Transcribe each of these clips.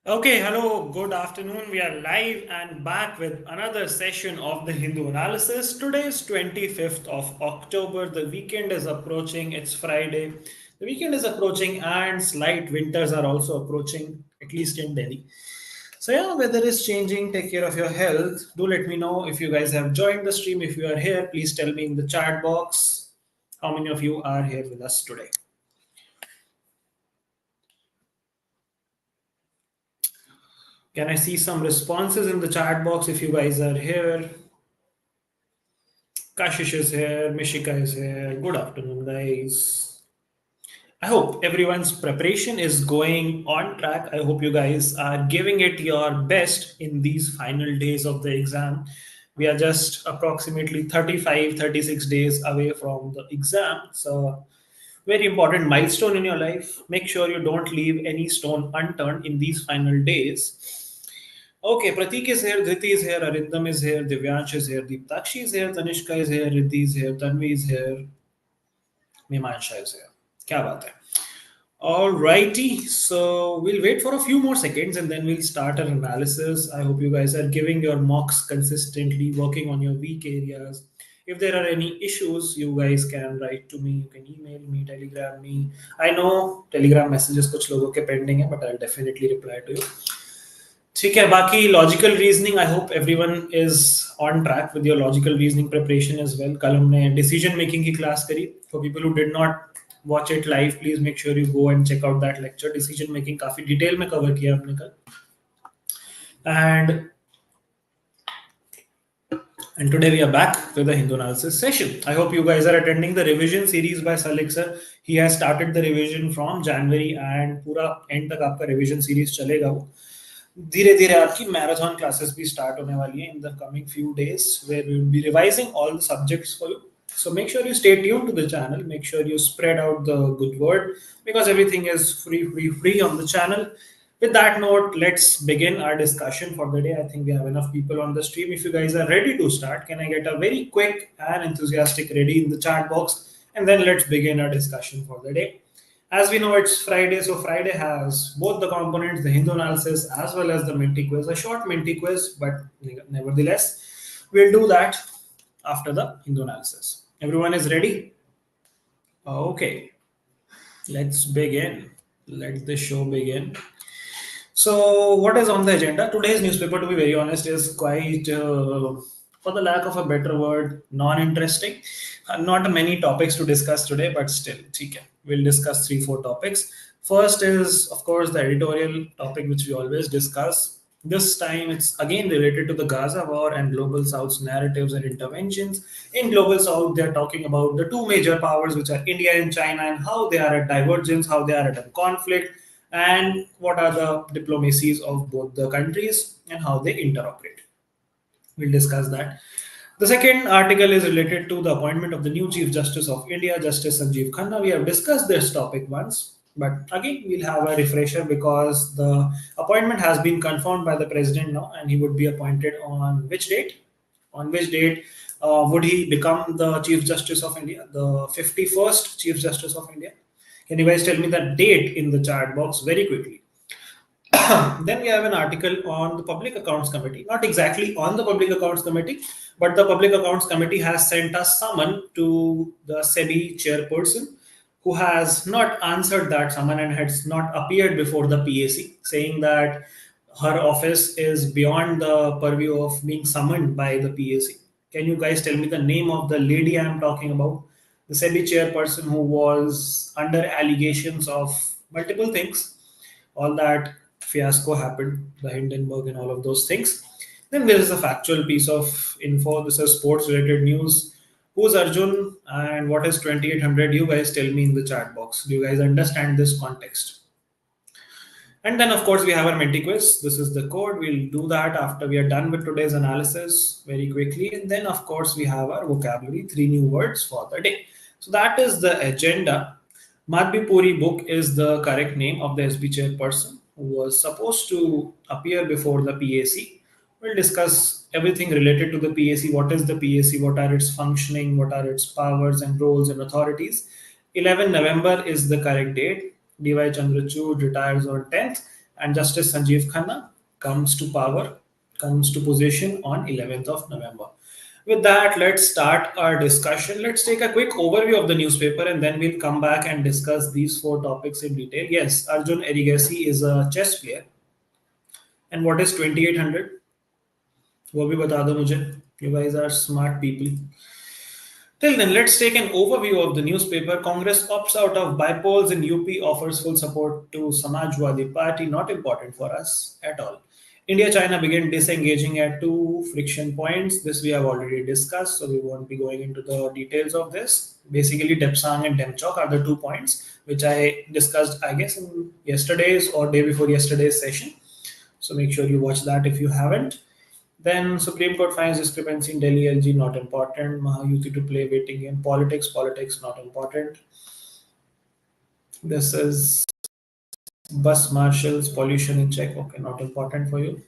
Okay, hello, good afternoon. We are live and back with another session of the Hindu analysis. Today is 25th of October. The weekend is approaching. It's Friday. The weekend is approaching and slight winters are also approaching, at least in Delhi. So, yeah, weather is changing. Take care of your health. Do let me know if you guys have joined the stream. If you are here, please tell me in the chat box how many of you are here with us today. Can I see some responses in the chat box if you guys are here? Kashish is here, Mishika is here. Good afternoon, guys. I hope everyone's preparation is going on track. I hope you guys are giving it your best in these final days of the exam. We are just approximately 35, 36 days away from the exam. So, very important milestone in your life. Make sure you don't leave any stone unturned in these final days. Okay, Pratik is here, Dhriti is here, Arindam is here, Divyansh is here, Deeptakshi is here, Tanishka is here, Riddhi is here, Tanvi is here, Mimansha is here. क्या बात है? Alrighty, so we'll wait for a few more seconds and then we'll start our analysis. I hope you guys are giving your mocks consistently, working on your weak areas. If there are any issues, you guys can write to me. You can email me, telegram me. I know telegram messages कुछ लोगों के pending है, but I'll definitely reply to you. ठीक है बाकी logical reasoning I hope everyone is on track with your logical reasoning preparation as well कल हमने decision making की क्लास करी for people who did not watch it live please make sure you go and check out that lecture decision making काफी detail में cover किया हमने कल and today we are back with the Hindu analysis session. I hope you guys are attending the revision series by Salik sir. He has started the revision from January and पूरा end तक आपका revision series चलेगा वो धीरे धीरे आपकी marathon classes भी start होने वाली है in the coming few days where we will be revising all the subjects for you so make sure you stay tuned to the channel, make sure you spread out the good word because everything is free on the channel. With that note, let's begin our discussion for the day. I think we have enough people on the stream. If you guys are ready to start, can I get a very quick and enthusiastic ready in the chat box, and then let's begin our discussion for the day. As we know, it's Friday, so Friday has both the components, the Hindu analysis as well as the Menti quiz, a short Menti quiz, but nevertheless, we'll do that after the Hindu analysis. Everyone is ready? Okay, let's begin. Let the show begin. So, what is on the agenda? Today's newspaper, to be very honest, is quite, for the lack of a better word, non-interesting. Not many topics to discuss today, but still, okay. We'll discuss 3-4 topics. First is, of course, the editorial topic, which we always discuss. This time, it's again related to the Gaza war and Global South's narratives and interventions. In Global South, they're talking about the two major powers, which are India and China, and how they are at divergence, how they are at a conflict, and what are the diplomacies of both the countries and how they interoperate. We'll discuss that. The second article is related to the appointment of the new Chief Justice of India, Justice Sanjeev Khanna. We have discussed this topic once, but again, we'll have a refresher because the appointment has been confirmed by the president now, and he would be appointed on which date? On which date would he become the Chief Justice of India, the 51st Chief Justice of India? Can you guys tell me the date in the chat box very quickly? Then we have an article on the Public Accounts Committee. Not exactly on the Public Accounts Committee, but the Public Accounts Committee has sent a summon to the SEBI chairperson who has not answered that summon and has not appeared before the PAC, saying that her office is beyond the purview of being summoned by the PAC. Can you guys tell me the name of the lady I am talking about? The SEBI chairperson who was under allegations of multiple things, all that fiasco happened, the Hindenburg and all of those things. Then there is a factual piece of info. This is sports related news. Who's Arjun and what is 2800? You guys tell me in the chat box. Do you guys understand this context? And then, of course, we have our Menti quiz. This is the code. We'll do that after we are done with today's analysis very quickly. And then, of course, we have our vocabulary, 3 new words for the day. So that is the agenda. Madhvi Puri book is the correct name of the SB chairperson who was supposed to appear before the PAC. We'll discuss everything related to the PAC. What is the PAC? What are its functioning? What are its powers and roles and authorities? 11 November is the correct date. D.Y. Chandrachud retires on 10th and Justice Sanjeev Khanna comes to power, comes to position on 11th of November. With that, let's start our discussion. Let's take a quick overview of the newspaper and then we'll come back and discuss these four topics in detail. Yes, Arjun Erigasi is a chess player. And what is 2800? वो भी बता दो मुझे. You guys are smart people. Till then, let's take an overview of the newspaper. Congress opts out of bypolls in UP, offers full support to Samajwadi Party. Not important for us at all. India-China begin disengaging at two friction points. This we have already discussed, so we won't be going into the details of this. Basically, Depsang and Demchok are the 2 points which I discussed, I guess, in yesterday's or day before yesterday's session. So make sure you watch that if you haven't. Then Supreme Court finds discrepancy in Delhi LG, not important. Mahayuti to play waiting game. Politics, not important. This is bus marshals, pollution in check. Okay, not important for you.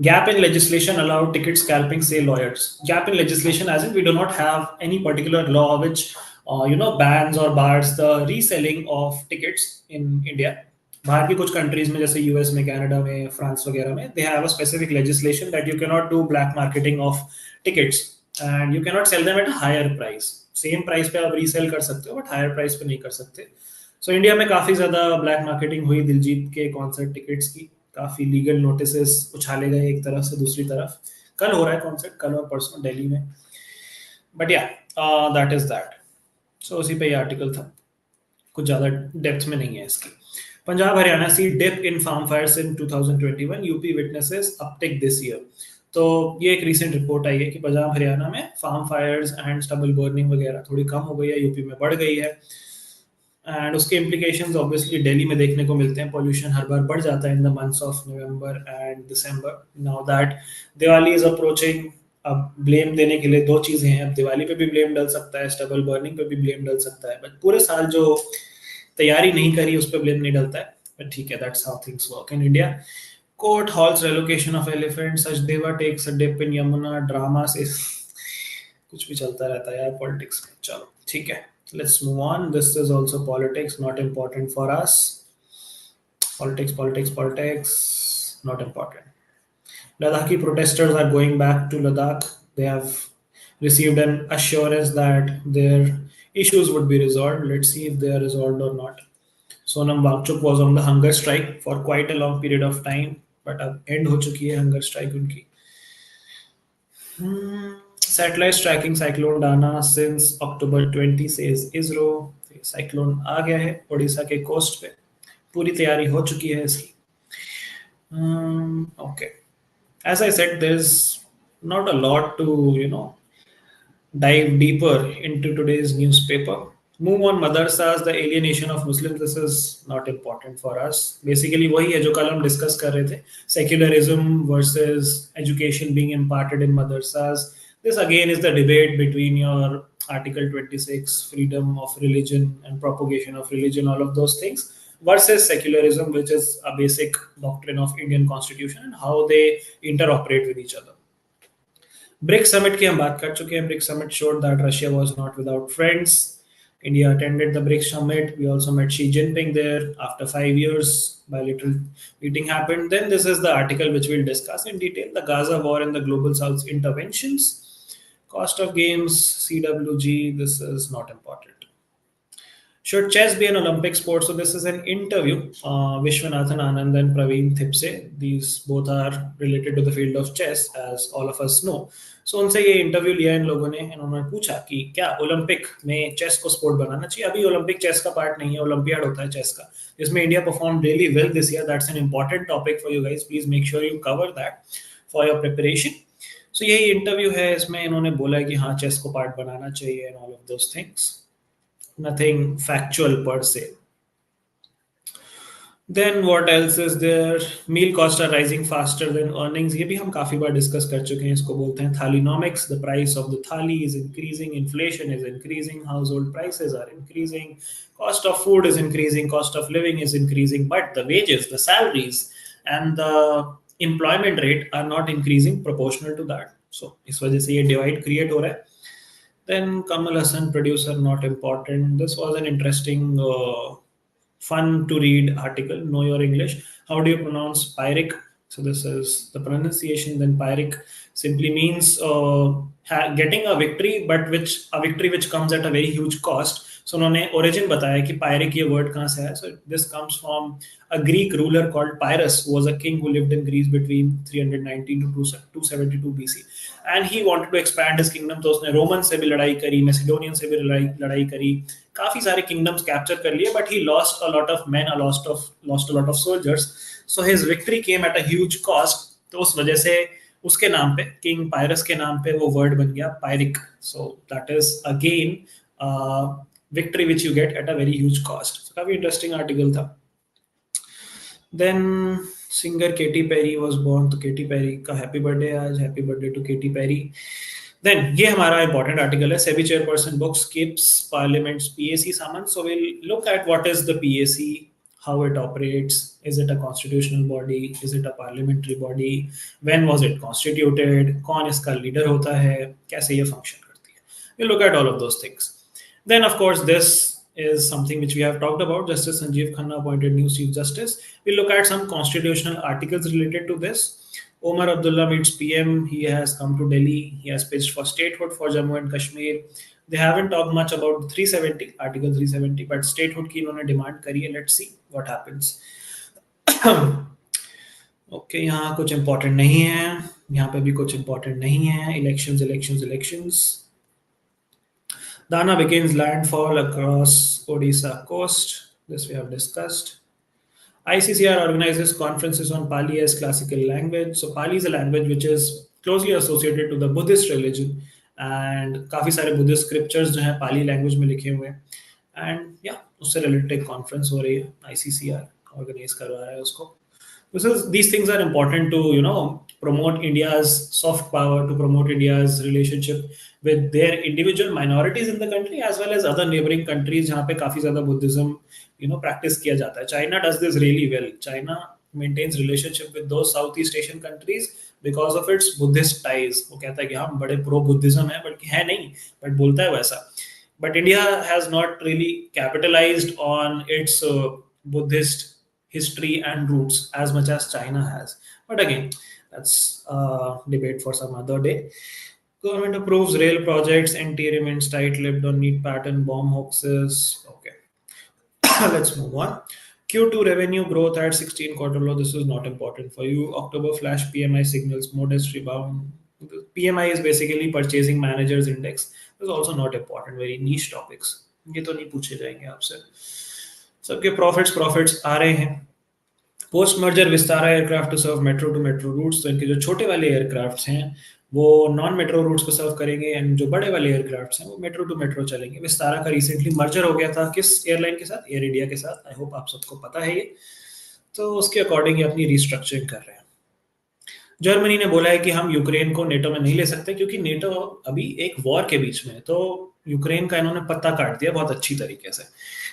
Gap in legislation allowed ticket scalping, say lawyers. Gap in legislation, as in we do not have any particular law which bans or bars the reselling of tickets in India. बाहर की कुछ countries में जैसे US में, Canada में, France वगैरह में, they have a specific legislation that you cannot do black marketing of tickets and you cannot sell them at a higher price. Same price पे आप रीसेल कर सकते हो बट हायर प्राइस पे नहीं कर सकते. सो इंडिया में काफी ज्यादा ब्लैक मार्केटिंग हुई दिलजीत के कॉन्सर्ट टिकट्स की. काफी लीगल नोटिसेस उछाले गए एक तरफ से दूसरी तरफ. कल हो रहा है कॉन्सर्ट, कल और परसों दिल्ली में. बट या दैट इज दैट. सो उसी पे ये आर्टिकल था, कुछ ज्यादा डेप्थ में नहीं है इसकी. Punjab Haryana see dip in farm fires in 2021. UP witnesses uptick this year. तो ये एक recent रिपोर्ट आई है कि पंजाब हरियाणा में farm fires and stubble burning वगैरह थोड़ी कम हो गई है, यूपी में बढ़ गई है. एंड उसके इम्प्लीकेशंस ऑब्वियसली दिल्ली में देखने को मिलते हैं. पॉल्यूशन हर बार बढ़ जाता है in the months of November and December. Now that Diwali is approaching, अब ब्लेम देने के लिए दो चीजें हैं. अब दिवाली पे भी ब्लेम डल सकता है, स्टबल बर्निंग पे भी ब्लेम डल सकता है, बट पूरे साल जो तैयारी नहीं करी उस पर ब्लेम नहीं डलता है. बट ठीक है, that's how things work in India. Court halls relocation of elephant. Sachdeva takes a dip in Yamuna. Drama से कुछ भी चलता रहता है यार पॉलिटिक्स में. चलो ठीक है, let's move on. This is also politics, not important for us. Politics, not important. Ladakhi protesters are going back to Ladakh. They have received an assurance that their issues would be resolved. Let's see if they are resolved or not. Sonam Wangchuk was on the hunger strike for quite a long period of time, but अब end हो चुकी है hunger strike उनकी. Satellites tracking cyclone Dana since October 20 says ISRO. Cyclone आ गया है ओडिशा के coast पे, पूरी तैयारी हो चुकी है इसकी. Okay. As I said, there's not a lot to dive deeper into today's newspaper. Move on madrasas, the alienation of Muslims. This is not important for us. Basically वही है जो कल हम डिस्कस कर रहे थे, secularism versus education being imparted in madrasas. This again is the debate between your Article 26, freedom of religion and propagation of religion, all of those things, versus secularism, which is a basic doctrine of Indian constitution and how they interoperate with each other. BRICS summit की हम बात कर चुके हैं. BRICS summit showed that Russia was not without friends. India attended the BRICS summit. We also met Xi Jinping there after 5 years. Bilateral meeting happened. Then this is the article which we'll discuss in detail. The Gaza war and the global South's interventions. Cost of games, CWG. This is not important. Should chess be an Olympic sport? So this is an interview. Vishwanathan Anand and Praveen Thipse. These both are related to the field of chess, as all of us know. So उनसे ये interview लिया इन लोगों ने. इन्होंने पूछा कि क्या Olympic में चेस को स्पोर्ट बनाना चाहिए. अभी ओलंपिक चेस का पार्ट नहीं है, ओलंपियाड होता है चेस का, जिसमें India perform really well this year. That's an important topic for you guys. Please make sure you cover that for your preparation. So यही इंटरव्यू है. इसमें इन्होंने बोला कि हाँ चेस को पार्ट बनाना चाहिए and all of those things. Nothing factual per se. Then what else is there? Meal costs are rising faster than earnings. ये भी हम काफी बार डिस्कस कर चुके हैं. इसको बोलते हैं thalinomics. The price of the thali is increasing, inflation is increasing, household prices are increasing, cost of food is increasing, cost of living is increasing, but the wages, the salaries and the employment rate are not increasing proportional to that. So इस वजह से ये divide create हो रहा है. Then Kamal Hassan, producer, not important. This was an interesting fun to read article. Know your English. How do you pronounce Pyrrhic? So this is the pronunciation. Then Pyrrhic simply means getting a victory, but which a victory which comes at a very huge cost. So उन्होंने origin बताया कि Pyrrhic ये word कहाँ से है. So this comes from a Greek ruler called Pyrrhus, who was a king who lived in Greece between 319 to 272 BC. And he wanted to expand his kingdom. तो उसने Roman से भी लड़ाई करी, मैसिडोनियन से भी लड़ाई करी, काफी सारे किंगडम्स कैप्चर कर लिए, but he lost a lot of man, lost a lot of soldiers. So his victory came at a huge cost. तो उस वजह से उसके नाम पे, किंग पायरस के नाम पे, वो वर्ड बन गया Pyrrhic. So that is again victory which you get at a very huge cost. काफी इंटरेस्टिंग आर्टिकल था. Then singer Katy Perry was born. तो केटी पेरी का हैप्पी बर्थडे आज. Happy birthday to Katy Perry. Then ये हमारा important article है. SEBI chairperson books keeps parliament's PAC सामान. So will look at what is the PAC, how it operates. Is it a constitutional body? Is it a parliamentary body? When was it constituted? कौन इसका leader होता है? कैसे ये function करती है? We'll look at all of those things. Then, of course, this is something which we have talked about. Justice Sanjeev Khanna appointed new Chief Justice. We'll look at some constitutional articles related to this. Omar Abdullah meets PM. He has come to Delhi. He has pitched for statehood for Jammu and Kashmir. They haven't talked much about 370, Article 370, but statehood की इन्होंने demand करी है. Let's see what happens. Okay, यहाँ कुछ important नहीं है, यहाँ पे भी कुछ इंपॉर्टेंट नहीं है. Elections elections elections. Dana begins landfall across Odisha coast. This we have discussed. ICCR organizes conferences on Pali as classical language. So Pali is a language which is closely associated to the Buddhist religion, and काफी सारे Buddhist scriptures जो हैं Pali language में लिखे हुए हैं. And yeah, उससे related एक conference हो रही है. ICCR organize करवा रहा है उसको. These things are important to promote India's soft power, to promote India's relationship with their individual minorities in the country as well as other neighboring countries जहाँ पे काफी ज़्यादा Buddhism practice किया जाता है. China does this really well. China maintains relationship with those Southeast Asian countries because of its Buddhist ties. वो कहता है कि हम बड़े pro Buddhism है, बल्कि है नहीं, but बोलता है वैसा. But India has not really capitalized on its Buddhist history and roots as much as China has. But again, that's a debate for some other day. Government approves rail projects. NT remains tight-lipped on need pattern bomb hoaxes. Okay, let's move on. Q2 revenue growth at 16 quarter low. This is not important for you. October flash PMI signals modest rebound. PMI is basically purchasing managers index. This is also not important. Very niche topics. ये तो नहीं पूछे जाएंगे आपसे. सबके profits आ रहे हैं. Post merger Vistara aircraft to serve metro routes. तो इनके जो छोटे वाले एयरक्राफ्ट्स हैं वो नॉन मेट्रो रूट्स को सर्व करेंगे, एंड जो बड़े वाले एयरक्राफ्ट्स हैं वो मेट्रो टू मेट्रो चलेंगे. विस्तारा का रिसेंटली मर्जर हो गया था किस एयरलाइन के साथ? एयर इंडिया के साथ. आई होप आप सबको पता है ये. तो उसके अकॉर्डिंग अपनी रिस्ट्रक्चरिंग कर रहे हैं. जर्मनी ने बोला है कि हम यूक्रेन को नेटो में नहीं ले सकते क्योंकि नेटो अभी एक वॉर के बीच में है. तो यूक्रेन का इन्होंने पत्ता काट दिया बहुत अच्छी तरीके से.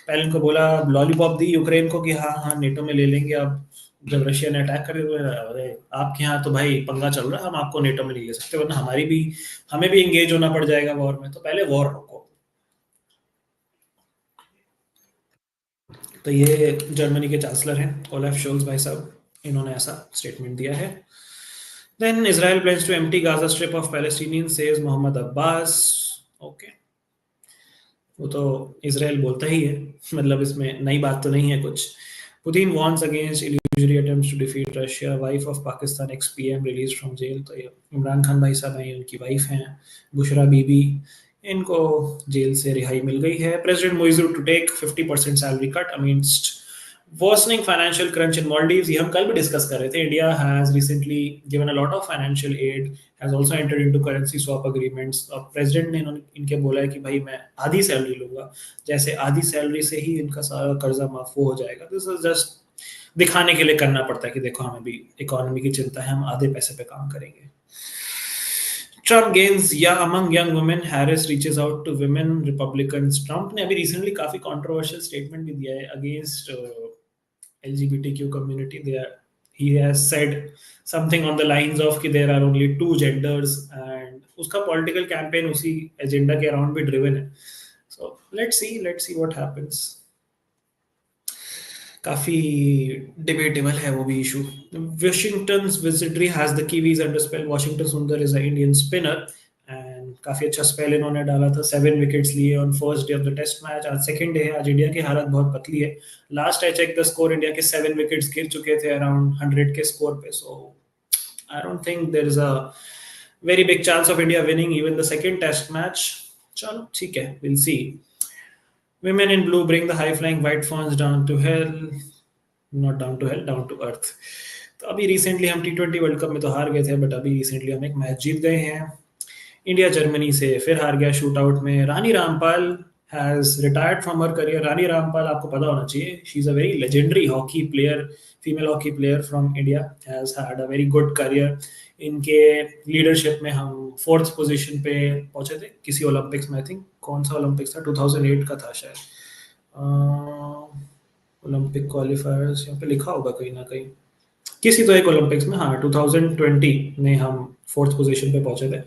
पहले इनको बोला, लॉलीपॉप दी यूक्रेन को कि हाँ हाँ नेटो में ले लेंगे. अब जब रशिया ने अटैक कर दिया, अरे आपके यहाँ तो भाई पंगा चल रहा है, हम आपको नेटो में नहीं ले सकते, वरना हमें भी एंगेज होना पड़ जाएगा वॉर में. तो पहले वॉर रोको. तो ये जर्मनी के चांसलर हैं ओलाफ शोल्ज भाई साहब, इन्होंने ऐसा स्टेटमेंट दिया है. Then Israel plans to empty Gaza Strip of Palestinians, says Mohammed Abbas. Okay. वो तो इसराइल बोलता ही है, मतलब इसमें नई बात तो नहीं है कुछ. Putin warns against illusory attempts to defeat Russia. Wife of Pakistan ex-PM released from jail. तो ये इमरान खान भाई साहब हैं, उनकी वाइफ हैं बुशरा बीबी, इनको जेल से रिहाई मिल गई है. President Muizu to take 50% salary cut amidst worsening financial crunch in Maldives. ये हम कल भी डिस्कस कर रहे थे. India has recently given a lot of financial aid, has also entered into currency swap agreements. और प्रेसिडेंट ने इनके बोला है कि भाई मैं आधी सैलरी लूंगा, जैसे आधी सैलरी से ही इनका सारा कर्जा माफ हो जाएगा. दिस इज जस्ट दिखाने के लिए करना पड़ता है कि देखो हमें भी इकोनॉमी की चिंता है, हम आधे पैसे पे काम करेंगे. Trump gains among young women. Harris reaches out to women Republicans. Trump ने अभी recently काफी controversial statement भी दिया है against LGBTQ community. He has said something on the lines of कि there are only two genders, and उसका political campaign उसी agenda के around भी driven है. So let's see what happens. काफी डिबेटेबल है वो भी issue. Washington's wizardry has the Kiwis under spell. Washington Sundar is an Indian spinner and काफी अच्छा स्पेल इन्होंने डाला था, 7 विकेट्स लिए on first day of the test match. आज सेकंड डे है, आज इंडिया की हालत बहुत पतली है। Last I check the score, India के 7 विकेट्स गिर चुके थे अराउंड 100 के स्कोर पे। So I don't think there is a very big chance of India winning even the second test match. चलो ठीक है, will see. Women in blue bring the high-flying white fawns down to hell, not down to hell, down to earth। तो अभी recently हम T20 world cup में तो हार गए थे, बट अभी रिसेंटली हम एक मैच जीत गए हैं। इंडिया जर्मनी से फिर हार गया शूट आउट में। Rani Rampal has retired from her career. Rani Rampal आपको पता होना चाहिए, she is a very legendary hockey player, female hockey player from India, has had a very good career. इनके लीडरशिप में हम फोर्थ पोजीशन पे पहुंचे थे किसी ओलंपिक्स में। आई थिंक कौन सा ओलंपिक्स था, 2008 का था शायद। ओलंपिक क्वालिफायर्स यहाँ पे लिखा होगा कहीं ना कहीं, किसी तो एक ओलंपिक्स में, हाँ 2020 में हम फोर्थ पोजीशन पे पहुंचे थे।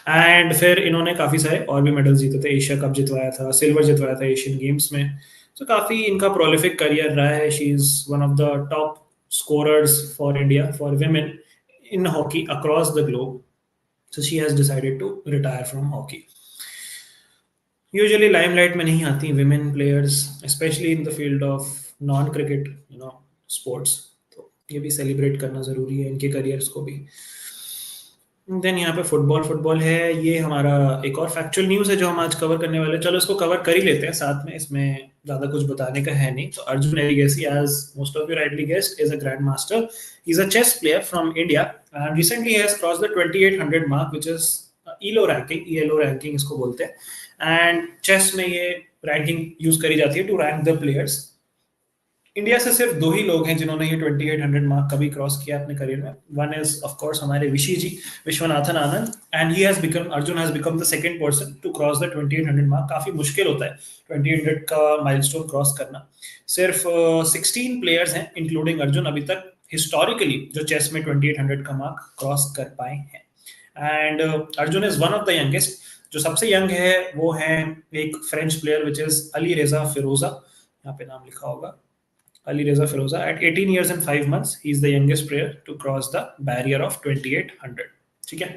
एंड फिर इन्होंने काफ़ी सारे और भी मेडल जीते थे, एशिया कप जितवाया था, सिल्वर जितवाया था एशियन गेम्स में। तो काफ़ी इनका प्रोलिफिक करियर रहा है। She is one of the top scorers for India for women in hockey across the globe. So she has decided to retire from hockey. Usually limelight में नहीं आती women players, specially in the field of non cricket sports. तो ये भी celebrate करना ज़रूरी है इनके करियर्स को भी। देन यहाँ पे फुटबॉल फुटबॉल है, ये हमारा एक और फैक्चुअल न्यूज़ है जो हम आज कवर करने वाले हैं। चलो इसको कवर कर ही लेते हैं साथ में, इसमें ज़्यादा कुछ बताने का है नहीं। तो Arjun Erigaisi, as most of you rightly guessed, is a grand master. He is a chess player from India and recently has cross the 2800 mark which is ELO ranking इसको बोलते हैं। एंड चेस में ये रैंकिंग यूज करी जाती है to rank the players. India से सिर्फ दो ही लोग हैं जिन्होंने ये 2800 मार्क कभी क्रॉस किया अपने करियर में। वन इज ऑफ कोर्स हमारे Vishy ji, Viswanathan Anand, and he has become, Arjun has become the second person to cross the 2800 mark. काफी मुश्किल होता है 2800 का माइलस्टोन क्रॉस करना। सिर्फ 16 प्लेयर्स हैं इंक्लूडिंग अर्जुन अभी तक हिस्टोरिकली जो चेस में 2800 का मार्क क्रॉस कर पाए हैं। And Arjun is one of the youngest. जो सबसे यंग है वो है एक French player which is Ali रेजा फिरोजा, यहाँ पे नाम लिखा होगा, Ali Reza Firoza. At 18 years and 5 months, he is the youngest player to cross the barrier of 2800। ठीक है,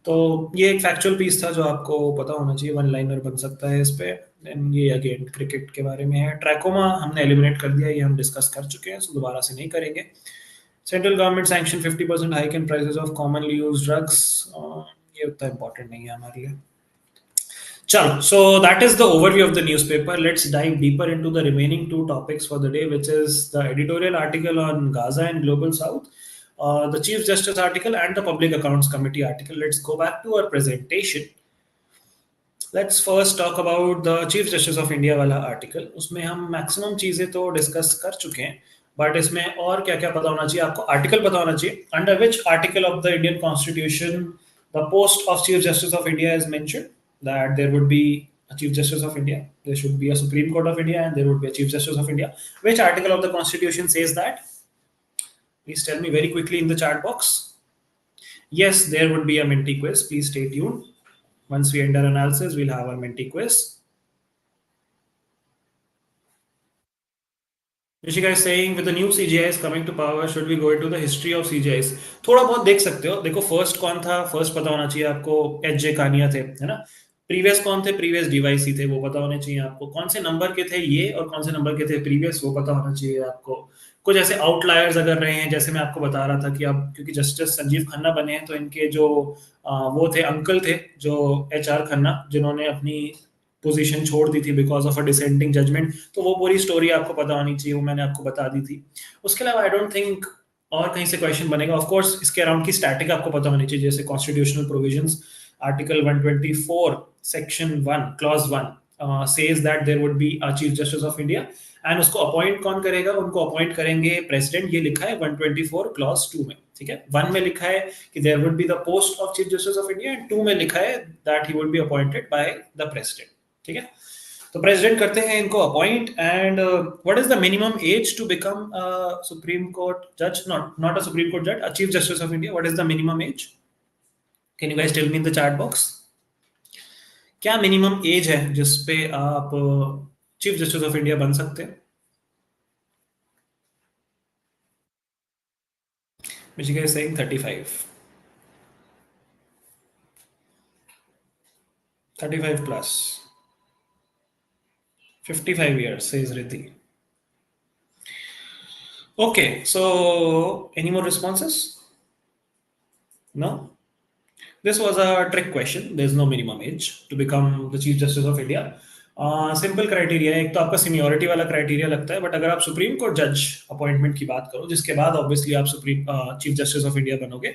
तो ये एक फैक्चुअल पीस था जो आपको पता होना चाहिए, वन लाइनर बन सकता है इस पे। देन ये अगेन क्रिकेट के बारे में है। ट्रैकोमा हमने एलिमिनेट कर दिया, ये हम डिस्कस कर चुके हैं, सो दोबारा से नहीं करेंगे। Central government sanction 50% hike in prices of commonly used drugs, ये उतना इंपॉर्टेंट नहीं है हमारे लिए। Chalo, so that is the overview of the newspaper. Let's dive deeper into the remaining two topics for the day, which is the editorial article on Gaza and Global South, the Chief Justice article, and the Public Accounts Committee article. Let's go back to our presentation. Let's first talk about the Chief Justice of India वाला article. उसमें हम maximum चीज़ें तो discuss कर चुके हैं, but इसमें और क्या क्या पता होना चाहिए आपको, article पता होना चाहिए, under which article of the Indian Constitution the post of Chief Justice of India is mentioned, that there would be a Chief Justice of India, there should be a Supreme Court of India, and there would be a Chief Justice of India. Which article of the Constitution says that? Please tell me very quickly in the chat box. Yes, there would be a Menti quiz. Please stay tuned. Once we end our analysis, we'll have our Menti quiz. Rishika is saying, with the new CGIs coming to power, should we go into the history of CGIs? थोड़ा बहुत देख सकते हो। देखो first कौन था, first पता होना चाहिए आपको, एच जे कानिया थे, है ना। प्रीवियस कौन थे, प्रीवियस डीवाईसी थे, वो पता होने चाहिए आपको। कौन से नंबर के थे ये और कौन से नंबर के थे प्रीवियस, वो पता होना चाहिए आपको। कुछ ऐसे आउटलायर्स अगर रहे हैं, जैसे मैं आपको बता रहा था कि अब क्योंकि जस्टिस संजीव खन्ना बने हैं, तो इनके जो वो थे, अंकल थे जो एच आर खन्ना, जिन्होंने अपनी पोजीशन छोड़ दी थी because of a dissenting judgment, तो वो पूरी स्टोरी आपको पता होनी चाहिए, वो मैंने आपको बता दी थी। उसके अलावा आई डोंट थिंक और कहीं से क्वेश्चन बनेगा। ऑफ कोर्स इसके अराउंड की स्टैटिक आपको पता होनी चाहिए, जैसे constitutional provisions, article 124 section 1 clause 1 says that there would be a chief justice of India, and उसको अपॉइंट कौन करेगा, उनको अपॉइंट करेंगे प्रेसिडेंट। ये लिखा है 124 क्लॉज 2 में, ठीक है। 1 में लिखा है कि there would be the post of chief justice of India, and 2 में लिखा है that he would be appointed by the president, ठीक है। तो प्रेसिडेंट करते हैं इनको appoint. And what is the minimum age to become supreme court जज, नॉट अ सुप्रीम कोर्ट जज, अ chief justice of India? What is the minimum age? Can you guys tell me in the chat box? क्या minimum age है जिस पे आप chief justice of India बन सकते हैं? Michika is saying 35. 35 plus. 55 years, says Riddhi. Okay, so any more responses? No? This was a trick question. There's no minimum age to become the Chief Justice of India. Simple criteria है, एक तो आपका seniority वाला criteria लगता है, but अगर आप supreme court जज अपॉइंटमेंट की बात करो जिसके बाद ऑब्वियसली आप supreme chief justice of India बनोगे,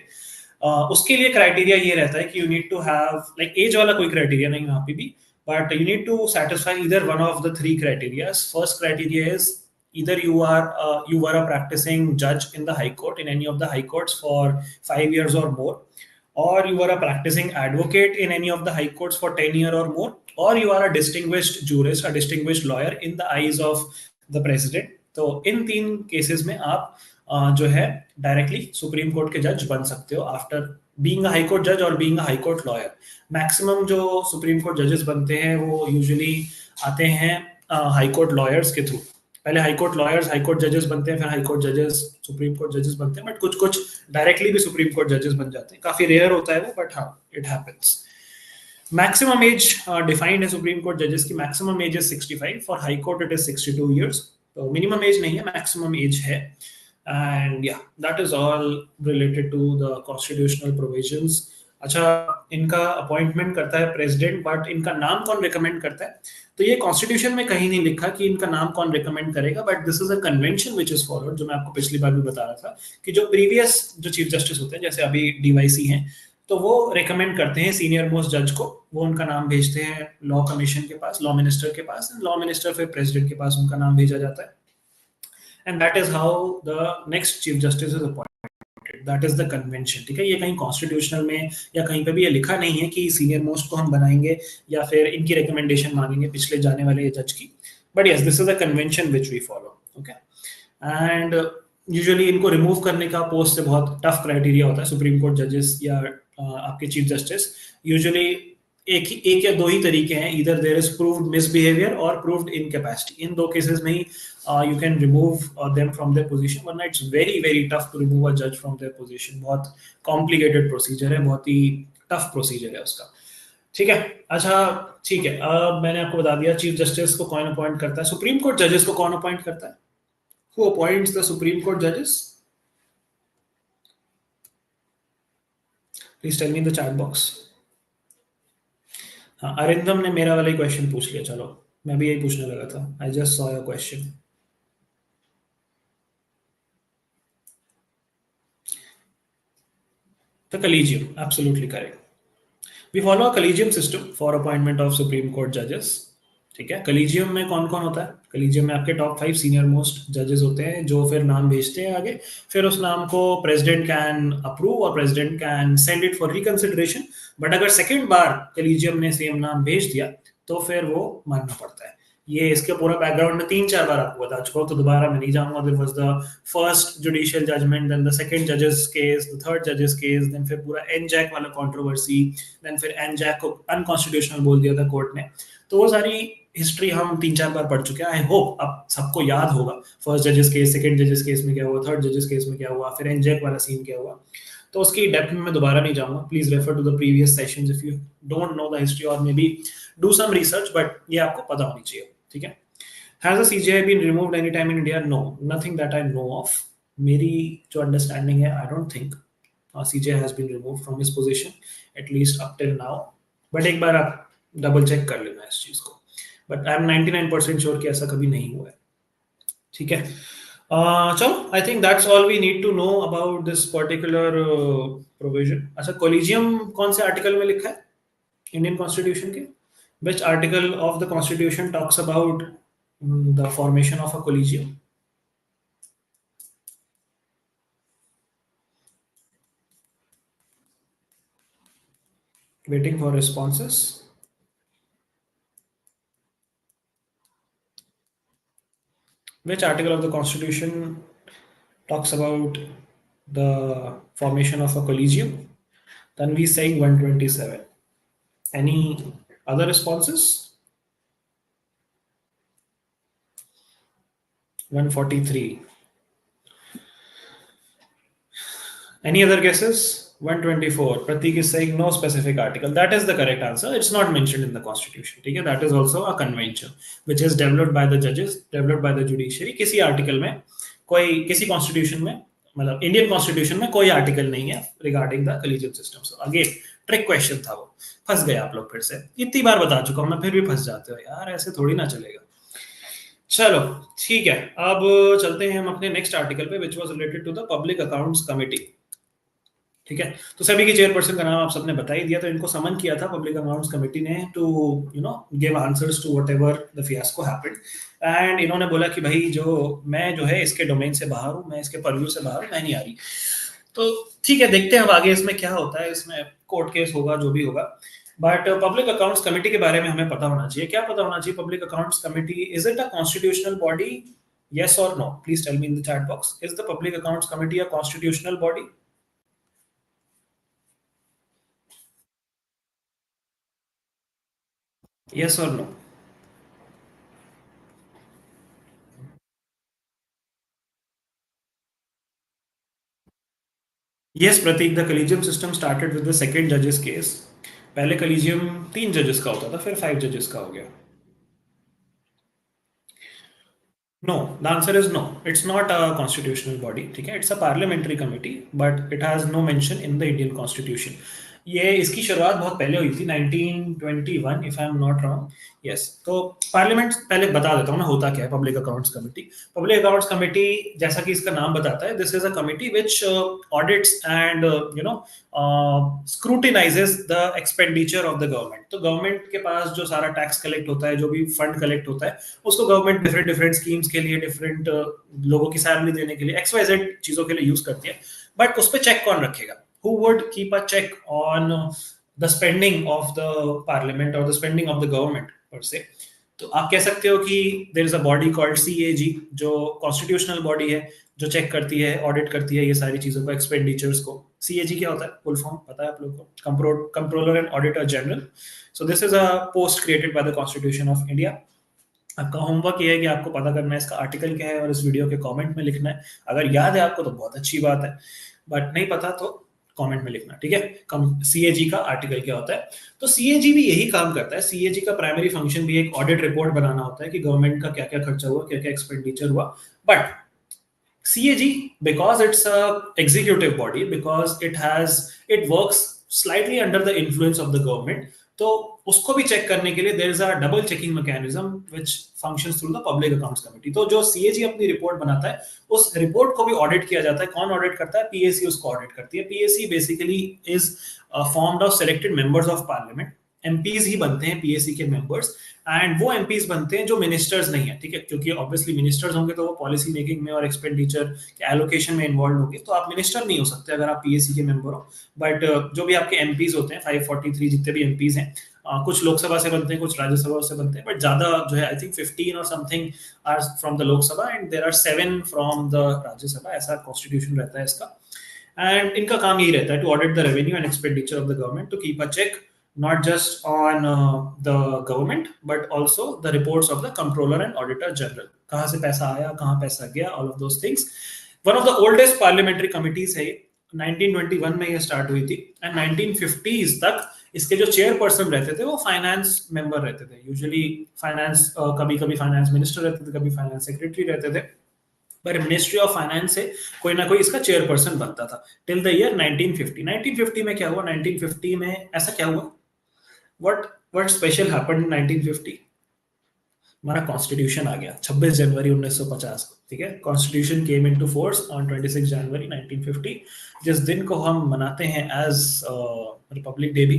उसके लिए क्राइटेरिया ये रहता है कि you need to have like age वाला कोई क्राइटेरिया नहीं वहाँ पे भी, but you need to satisfy either one of the three criterias. First criteria is either you were a practicing judge in the high court in any of the high courts for 5 years or more, or you are a practicing advocate in any of the high courts for 10 years or more, or you are a distinguished jurist, a distinguished lawyer in the eyes of the president. तो इन तीन cases में आप जो है directly supreme court के जज बन सकते हो after being a high court जज और being a high court lawyer. Maximum जो सुप्रीम कोर्ट जजेस बनते हैं वो यूजुअली आते हैं हाई कोर्ट लॉयर्स के थ्रू. पहले high court lawyers high court जजेस बनते हैं, फिर हाई कोर्ट जजेस सुप्रीम कोर्ट जजेस बनते हैं, बट कुछ कुछ डायरेक्टली भी सुप्रीम कोर्ट जजेस बन जाते हैं. काफी रेयर होता है वो, बट हाँ it happens. Maximum age defined है सुप्रीम कोर्ट जजेस की, maximum age is 65. For high court it is 62 years. तो मिनिमम एज नहीं है, मैक्सिमम एज है. And yeah that is all related to the constitutional provisions. अच्छा, इनका अपॉइंटमेंट करता है प्रेसिडेंट, बट इनका नाम कौन रिकमेंड करता है? तो ये कॉन्स्टिट्यूशन में कहीं नहीं लिखा कि इनका नाम कौन रिकमेंड करेगा, but this is a convention which is followed, जो मैं आपको पिछली बार भी बता रहा था कि जो प्रीवियस जो चीफ जस्टिस होते हैं, जैसे अभी डीवाईसी हैं, तो वो रिकमेंड करते हैं सीनियर मोस्ट जज को, वो उनका नाम भेजते हैं लॉ कमीशन के पास, लॉ मिनिस्टर के पास, लॉ मिनिस्टर फिर प्रेसिडेंट के पास उनका नाम भेजा जाता है. And that is how the next chief justice is appointed. That is the convention. ठीक है, ये कहीं कॉन्स्टिट्यूशनल में या कहीं पे भी ये लिखा नहीं है कि सीनियर मोस्ट को हम बनाएंगे या फिर इनकी रिकमेंडेशन मांगेंगे पिछले जाने वाले जज की. But yes, this is a convention which we follow. Okay, and usually इनको रिमूव करने का पोस्ट से बहुत टफ क्राइटेरिया होता है. सुप्रीम कोर्ट जजेस या आपके चीफ जस्टिस यूजुअली एक या दो ही तरीके हैं, इधर देयर इज प्रूव्ड मिसबिहेवियर और प्रूव्ड इनकैपेसिटी. इन दो केसेस में ही you can remove them from their position, वरना it's very very tough to remove a जज फ्रॉम देयर पोजीशन. बहुत कॉम्प्लिकेटेड प्रोसीजर है, बहुत ही टफ प्रोसीजर है उसका. ठीक है. अच्छा, ठीक है, अब मैंने आपको बता दिया चीफ जस्टिस को कौन अपॉइंट करता है. सुप्रीम कोर्ट जजेस को कौन अपॉइंट करता है? Who appoints the Supreme Court judges? Please tell me in the chat box. हाँ, अरिंदम ने मेरा वाला ही क्वेश्चन पूछ लिया. चलो, मैं भी यही पूछने लगा था. I just saw your question. The collegium, absolutely correct. We follow a collegium system for appointment of Supreme Court judges. ठीक है. कलीजियम में कौन कौन होता है? कलीजियम में आपके टॉप 5 सीनियर मोस्ट जजेस होते हैं जो फिर नाम भेजते हैं आगे. फिर उस नाम को प्रेसिडेंट कैन अप्रूव और president can send it for reconsideration. But अगर सेकेंड बार कलीजियम ने सेम नाम भेज दिया तो फिर वो मानना पड़ता है. ये इसके पूरा बैकग्राउंड में 3-4 बार आपको बता चुका हूँ, तो दोबारा मैं नहीं जाऊंगा. There was the first judicial judgement, then the second जजेस केस, द थर्ड जजेस केस, देन फिर पूरा एनजैक वाला कंट्रोवर्सी, देन फिर एनजैक को अनकॉन्स्टिट्यूशनल बोल दिया था कोर्ट ने. तो वो सारी हिस्ट्री हम 3-4 बार पढ़ चुके हैं. आई होप अब सबको याद होगा फर्स्ट जजेस केस, सेकंड जजेस केस में क्या हुआ, थर्ड जजेस केस में क्या हुआ, फिर एनजैक वाला सीन क्या हुआ. तो उसकी डेप्थ में मैं दोबारा नहीं जाऊंगा. Please refer to the previous sessions if you don't know the history, और maybe do some research, but ये आपको पता होनी चाहिए. ठीक है. Has the CGI been removed anytime in India? No, nothing that I know of. मेरी जो अंडरस्टैंडिंग है, I don't think CGI has been removed from his position, at least up till now. But एक बार आप double check कर लेना इस चीज को. बट आई एम 99% श्योर कि ऐसा कभी नहीं हुआ है. ठीक है. चलो, I think that's all we need to know about this particular provision. अच्छा, कोलिजियम कौन से आर्टिकल में लिखा है इंडियन कॉन्स्टिट्यूशन के? Which article of the Constitution talks about the formation of a collegium? Waiting for responses. Which article of the Constitution talks about the formation of a collegium? Then we saying 127. Any other responses? 143. Any other guesses? 124. Pratik is saying no specific article. That is the correct answer. It's not mentioned in the constitution. ठीक है? That is also a convention which is developed by the judges, developed by the judiciary. किसी article में कोई किसी constitution में मतलब Indian constitution में कोई आर्टिकल नहीं है regarding the collegium system. So again trick question था वो. फंस गए आप लोग फिर से. इतनी बार बता चुका हूं मैं, फिर भी फंस जाते हो यार. ऐसे थोड़ी ना चलेगा. चलो ठीक है, अब चलते हैं हम अपने नेक्स्ट आर्टिकल पे which was related to the public accounts committee. ठीक है, तो सभी की चेयरपर्सन का नाम आप सबने बता ही दिया. तो इनको समन किया था पब्लिक अकाउंट्स कमेटी ने to give answers to whatever the fiasco happened. And इन्होंने बोला कि भाई जो है इसके डोमेन से बाहर हूँ, मैं इसके परव्यू से बाहर हूँ, मैं नहीं आ रही. तो ठीक है, देखते हैं अब आगे इसमें क्या होता है. इसमें कोर्ट केस होगा, जो भी होगा. बट पब्लिक अकाउंट्स कमेटी के बारे में हमें पता होना चाहिए. क्या पता होना चाहिए? Public accounts committee, is it a constitutional body? Yes or no? Please tell me in the chat box. Is the Public Accounts Committee a constitutional body? Yes or no? Yes, Pratik, the collegium system started with the second judge's case. पहले collegium 3 जजेस का होता था, फिर 5 जजेस का हो गया. No, the answer is no. It's not a constitutional body. ठीक है, it's a parliamentary committee, but it has no mention in the Indian Constitution. ये इसकी शुरुआत बहुत पहले हुई थी 1921 if I am not wrong. Yes, तो पार्लियामेंट पहले बता देता हूँ ना होता क्या है public accounts committee. Public accounts committee जैसा कि इसका नाम बताता है, this is a committee which audits and scrutinises the expenditure of the government. तो गवर्नमेंट के पास जो सारा टैक्स कलेक्ट होता है, जो भी फंड कलेक्ट होता है, उसको गवर्नमेंट डिफरेंट डिफरेंट स्कीम्स के लिए, डिफरेंट लोगों की सैलरी देने के लिए, XYZ चीजों के लिए यूज करती है. बट उस पर चेक कौन रखेगा? Who would keep a check on the spending of the parliament or the spending of the government per se? तो आप कह सकते हो कि there is a body called CAG जो constitutional body है, जो चेक करती है, ऑडिट करती है ये सारी चीजों को, एक्सपेंडिचर्स को. CAG क्या होता है? फुल फॉर्म पता है आप लोगों को? Controller and auditor general. So this is a post created by the constitution of India. आपका होमवर्क ये है कि आपको पता करना है इसका आर्टिकल क्या है और इस वीडियो के कमेंट में लिखना है. अगर याद है आपको तो बहुत अच्छी बात है, बट नहीं पता तो कमेंट में लिखना. ठीक है, सीएजी का आर्टिकल क्या होता है? तो सीएजी भी यही काम करता है. सीएजी का प्राइमरी फंक्शन भी एक ऑडिट रिपोर्ट बनाना होता है कि गवर्नमेंट का क्या क्या खर्चा हुआ, क्या क्या एक्सपेंडिचर हुआ. But CAG, because it's a executive body, because it works slightly under the influence of the government, तो उसको भी चेक करने के लिए there is a double checking mechanism which functions through the public accounts committee. तो जो CAG अपनी report बनाता है, उस रिपोर्ट को भी ऑडिट किया जाता है. कौन ऑडिट करता है? पीएसी उसको ऑडिट करती है. PAC basically is formed of selected members of parliament. MPs ही बनते हैं पीएसी के मेंबर्स, एंड वो एमपीज बनते हैं जो मिनिस्टर्स नहीं है. ठीक है, क्योंकि ऑब्वियसली मिनिस्टर्स होंगे तो वो पॉलिसी मेकिंग में और एक्सपेंडिचर के एलोकेशन में इन्वॉल्व होंगे. तो आप मिनिस्टर नहीं हो सकते अगर आप पीएसी के मेंबर हो. बट जो भी आपके एमपीज होते हैं, 543 जितने भी एमपीज हैं, कुछ लोकसभा से बनते हैं, कुछ राज्यसभा से बनते हैं, बट ज्यादा जो है आई थिंक 15 और something are from the Lok Sabha and there are 7 from the Rajya Sabha. ऐसा कॉन्स्टिट्यूशन रहता है इसका. एंड इनका काम यही रहता है to audit the revenue and expenditure of the government, to keep a check not just on the government but also the reports of the controller and auditor general. कहाँ से पैसा आया, कहाँ पैसा गया, all of those things. One of the oldest parliamentary committees है. 1921 में ये स्टार्ट हुई थी एंड 1950s तक इसके जो चेयरपर्सन रहते थे वो फाइनेंस मेंबर रहते थे. यूजुअली फाइनेंस, कभी कभी फाइनेंस मिनिस्टर रहते थे, कभी फाइनेंस सेक्रेटरी रहते थे. पर मिनिस्ट्री ऑफ फाइनेंस से कोई ना कोई इसका चेयरपर्सन बनता था टिल द ईयर 1950. 1950 में क्या हुआ? 1950 में ऐसा क्या हुआ? What special happened in 1950? हमारा कॉन्स्टिट्यूशन आ गया 26 जनवरी 1950 को. ठीक है, constitution came into force on 26 जनवरी 1950, जिस दिन को हम मनाते हैं एज रिपब्लिक डे भी.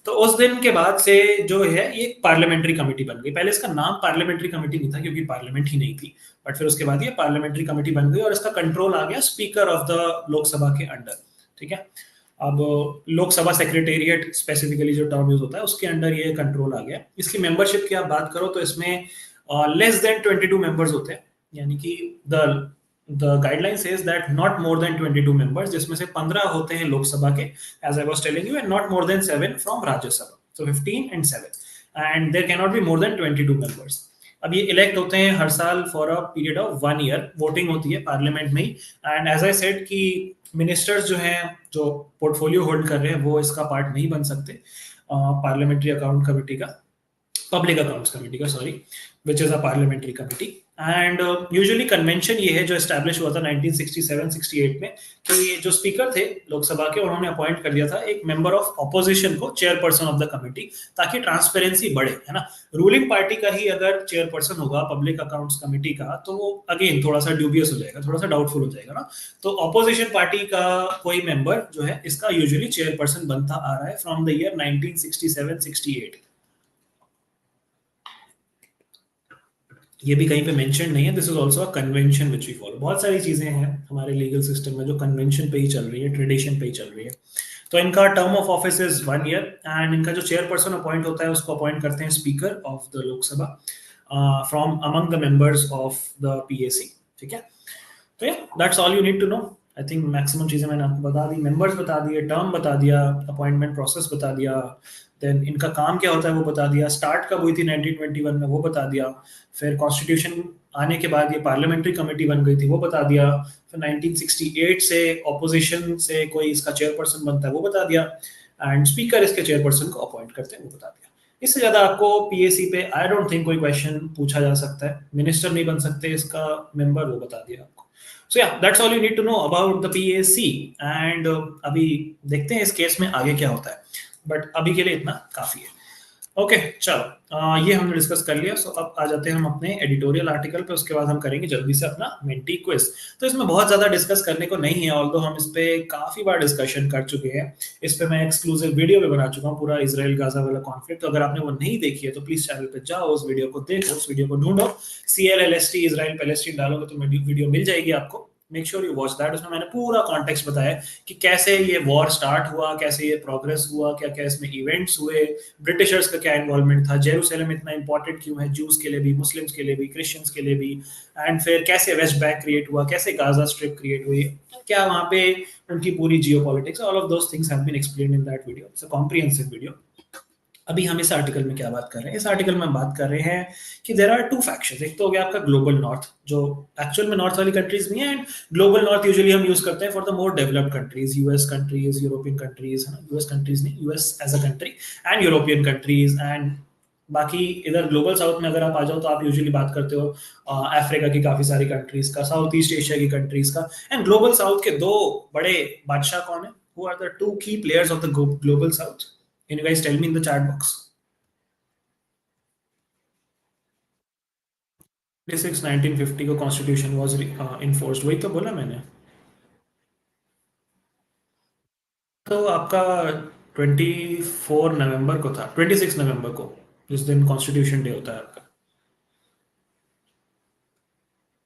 तो उस दिन के बाद से जो है ये पार्लियामेंट्री कमेटी बन गई. पहले इसका नाम पार्लियामेंट्री कमेटी नहीं था क्योंकि पार्लियामेंट ही नहीं थी, बट फिर उसके बाद ये पार्लियामेंट्री कमेटी बन गई और इसका कंट्रोल आ गया स्पीकर ऑफ द लोकसभा के अंडर. ठीक है, अब लोकसभा सेक्रेटेरिएट स्पेसिफिकली जो टर्म यूज होता है उसके अंडर ये कंट्रोल आ गया. इसकी मेंबरशिप की आप बात करो तो इसमें लेस देन 22 मेंबर्स होते हैं. यानी कि the guideline says that not more than 22 members, जिसमें से 15 होते हैं लोकसभा के, as I was telling you, and not more than 7 from Rajya Sabha. So 15 and 7, and there can not be more than 22 members. अब ये इलेक्ट होते हैं हर साल for a period of 1 year, voting होती है पार्लियामेंट में ही। एंड एज आई सेड कि मिनिस्टर्स जो हैं, जो पोर्टफोलियो होल्ड कर रहे हैं, वो इसका पार्ट नहीं बन सकते पार्लियामेंट्री अकाउंट कमेटी का, पब्लिक अकाउंट्स कमेटी का, sorry, which is a parliamentary committee. And usually convention ये है जो एस्टैब्लिश हुआ था 1967-68 में, कि जो स्पीकर थे लोकसभा के, उन्होंने अपॉइंट कर दिया था एक मेंबर ऑफ ऑपोजिशन को चेयरपर्सन ऑफ द कमेटी, ताकि ट्रांसपेरेंसी बढ़े, है ना। रूलिंग पार्टी का ही अगर चेयरपर्सन होगा पब्लिक अकाउंट्स कमेटी का, तो वो अगेन थोड़ा सा ड्यूबियस हो जाएगा, थोड़ा सा डाउटफुल हो जाएगा ना। तो ऑपोजिशन पार्टी का कोई मेंबर जो है इसका यूजुअली चेयरपर्सन बनता आ रहा है फ्रॉम द ईयर 1967-68। ये भी कहीं पे मेंशन नहीं है, this is also a convention which we follow. बहुत सारी चीजें हैं हमारे लीगल सिस्टम में जो कन्वेंशन पे ही चल रही है, ट्रेडिशन पे ही चल रही है। तो इनका term of office is 1 year, and इनका जो चेयरपर्सन अपॉइंट होता है उसको अपॉइंट करते हैं speaker of the Lok Sabha from among the members of the PAC. ठीक है, तो yeah that's all you need to know. I think maximum चीजें मैंने आपको बता दी, मेंबर्स बता दिए, टर्म बता दिया, अपॉइंटमेंट प्रोसेस बता दिया, देन इनका काम क्या होता है वो बता दिया, स्टार्ट कब हुई थी 1921 में वो बता दिया, फिर कॉन्स्टिट्यूशन आने के बाद ये पार्लियामेंट्री कमेटी बन गई थी वो बता दिया, फिर 1968 से ऑपोजिशन से कोई इसका चेयरपर्सन बनता है वो बता दिया, एंड स्पीकर इसके चेयरपर्सन को अपॉइंट करते हैं वो बता दिया। इससे ज्यादा आपको पीएसी पे आई डोंट थिंक कोई क्वेश्चन पूछा जा सकता है। मिनिस्टर नहीं बन सकते इसका मेंबर, वो बता दिया आपको। So yeah that's all you need to know about the PAC. And अभी देखते हैं इस केस में आगे क्या होता है, बट अभी के लिए इतना काफी है। ओके, चलो ये हमने डिस्कस कर लिया। सो अब आ जाते हैं हम अपने एडिटोरियल आर्टिकल पे, उसके बाद हम करेंगे जल्दी से अपना मेंटी क्विज। तो इसमें बहुत ज्यादा डिस्कस करने को नहीं है, ऑल्दो हम इस पे काफी बार डिस्कशन कर चुके हैं। इस पे मैं एक्सक्लूसिव वीडियो भी बना चुका हूँ, पूरा इजराइल गाजा वाला कॉन्फ्लिक्ट। तो अगर आपने वो नहीं देखी है तो प्लीज चैनल पे जाओ, उस वीडियो को देखो, उस वीडियो को ढूंढो, CLLST इजराइल पैलेस्टीन डालोगे तो वीडियो मिल जाएगी आपको। Make sure you watch that. उसमें मैंने पूरा कॉन्टेक्स्ट बताया कि कैसे ये वॉर स्टार्ट हुआ, कैसे ये प्रोग्रेस हुआ, क्या क्या इसमें इवेंट्स हुए, ब्रिटिशर्स का क्या इन्वॉल्वमेंट था, जेरूसलम इतना इंपॉर्टेंट क्यों है जूस के लिए भी, मुस्लिम्स के लिए भी, क्रिश्चियंस के लिए भी, एंड फिर कैसे वेस्ट बैंक क्रिएट हुआ, कैसे गाजा स्ट्रिप क्रिएट हुई, क्या वहां पे उनकी पूरी geopolitics, all of those things have been explained in that video. It's a comprehensive video. अभी हम इस आर्टिकल में क्या बात कर रहे हैं, इस आर्टिकल में हम बात कर रहे हैं कि देर आर टू फैक्शंस। एक तो हो गया आपका ग्लोबल नॉर्थ, जो एक्चुअल में नॉर्थ वाली कंट्रीज नहीं है, एंड ग्लोबल नॉर्थ यूजुअली हम यूज करते हैं for the more developed countries, US countries, European countries, है ना, यूएस कंट्रीज नहीं, US as a country, and European countries. And बाकी इधर ग्लोबल साउथ में अगर आप आ जाओ तो आप यूजुअली बात करते हो अफ्रीका की काफी सारी कंट्रीज का, साउथ ईस्ट एशिया की कंट्रीज का। एंड ग्लोबल साउथ के दो बड़े बादशाह कौन है? Who are the two key players of the global south? Can you guys tell me in the chat box? 1950 को कॉन्स्टिट्यूशन वाज इन्फोर्स्ड, वही तो बोला मैंने। तो आपका 24 नवंबर को था, 26 नवंबर को, जिस दिन कॉन्स्टिट्यूशन डे होता है आपका।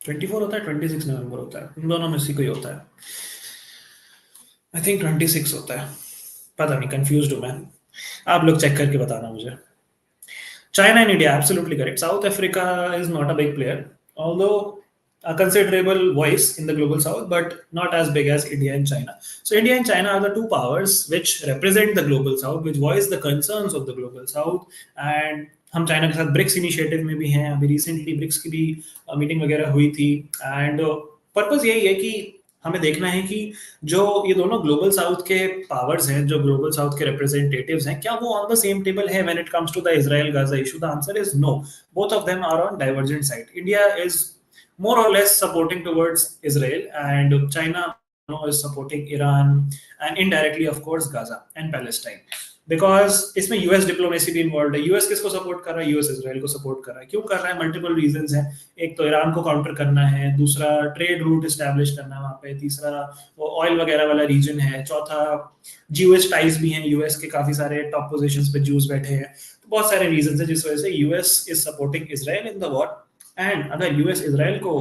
24 होता है, 26 नवंबर होता है, इन दोनों में से कोई होता है। आई थिंक 26 होता है, पता नहीं, कंफ्यूज हूँ मैं। आप लोग चेक करके बताना मुझे। China and India, absolutely correct. South Africa is not a big player, although a considerable voice in the global south, but not as big as India and China. So India and China are the two powers which represent the global south, which voice the concerns of the global south. And हम China के साथ BRICS initiative में भी हैं, अभी recently BRICS की भी meeting वगैरह हुई थी। एंड पर्पस यही है कि हमें देखना है कि जो ये दोनों ग्लोबल साउथ के पावर्स हैं, जो ग्लोबल साउथ के रिप्रेजेंटेटिव्स हैं, क्या वो ऑन द सेम टेबल है when it comes to the Israel Gaza issue? The answer is no, both of them are on divergent side. India is more or less supporting towards Israel, and China is supporting Iran, and indirectly of course Gaza and Palestine, because इसमें US diplomacy भी involve है। US किसको support कर रहा है? US Israel को support कर रहा है। क्यों कर रहा है? मल्टीपल रीजंस हैं। एक तो ईरान को काउंटर करना है, दूसरा ट्रेड रूट एस्टैब्लिश करना है वहाँ पे, तीसरा वो ऑयल वगैरह वाला रीजन है, चौथा ज्यूइश टाइज भी हैं, यूएस के काफी सारे टॉप पोजीशंस पे ज्यूज बैठे हैं। तो बहुत सारे रीजंस हैं जिस वजह से US is supporting Israel in the war. And अगर यूएस इसराइल को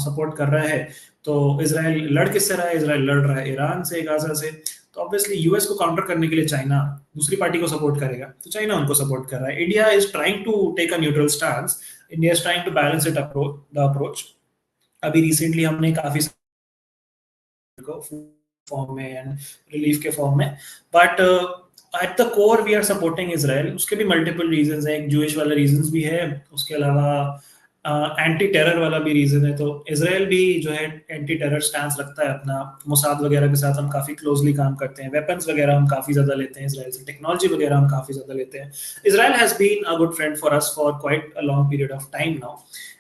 सपोर्ट कर रहा है तो इसराइल लड़ किससे रहा है? इसराइल लड़ रहा है ईरान से, गाजा से। तो ऑब्वियसली यूएस को काउंटर करने के लिए चाइना दूसरी पार्टी को सपोर्ट करेगा, तो चाइना उनको सपोर्ट कर रहा है। India is trying to take a neutral stance, India is trying to balance it approach the approach. अभी रिसेंटली हमने काफी फॉर्म में एंड रिलीफ के फॉर्म में, but at the core we are supporting Israel. उसके भी मल्टीपल रीजंस हैं. एक जूइश वाला रीजंस भी है, उसके अलावा एंटी टेरर वाला भी रीजन है. तो इसराइल भी जो है एंटी टेरर स्टैंस रखता है अपना. मोसाद वगैरह के साथ हम काफी क्लोजली काम करते हैं. वेपन्स वगैरह हम काफी ज्यादा लेते हैं इसराइल से. टेक्नोलॉजी वगैरह हम काफी ज्यादा लेते हैं. Israel has been a good friend for us for quite a long period of time now,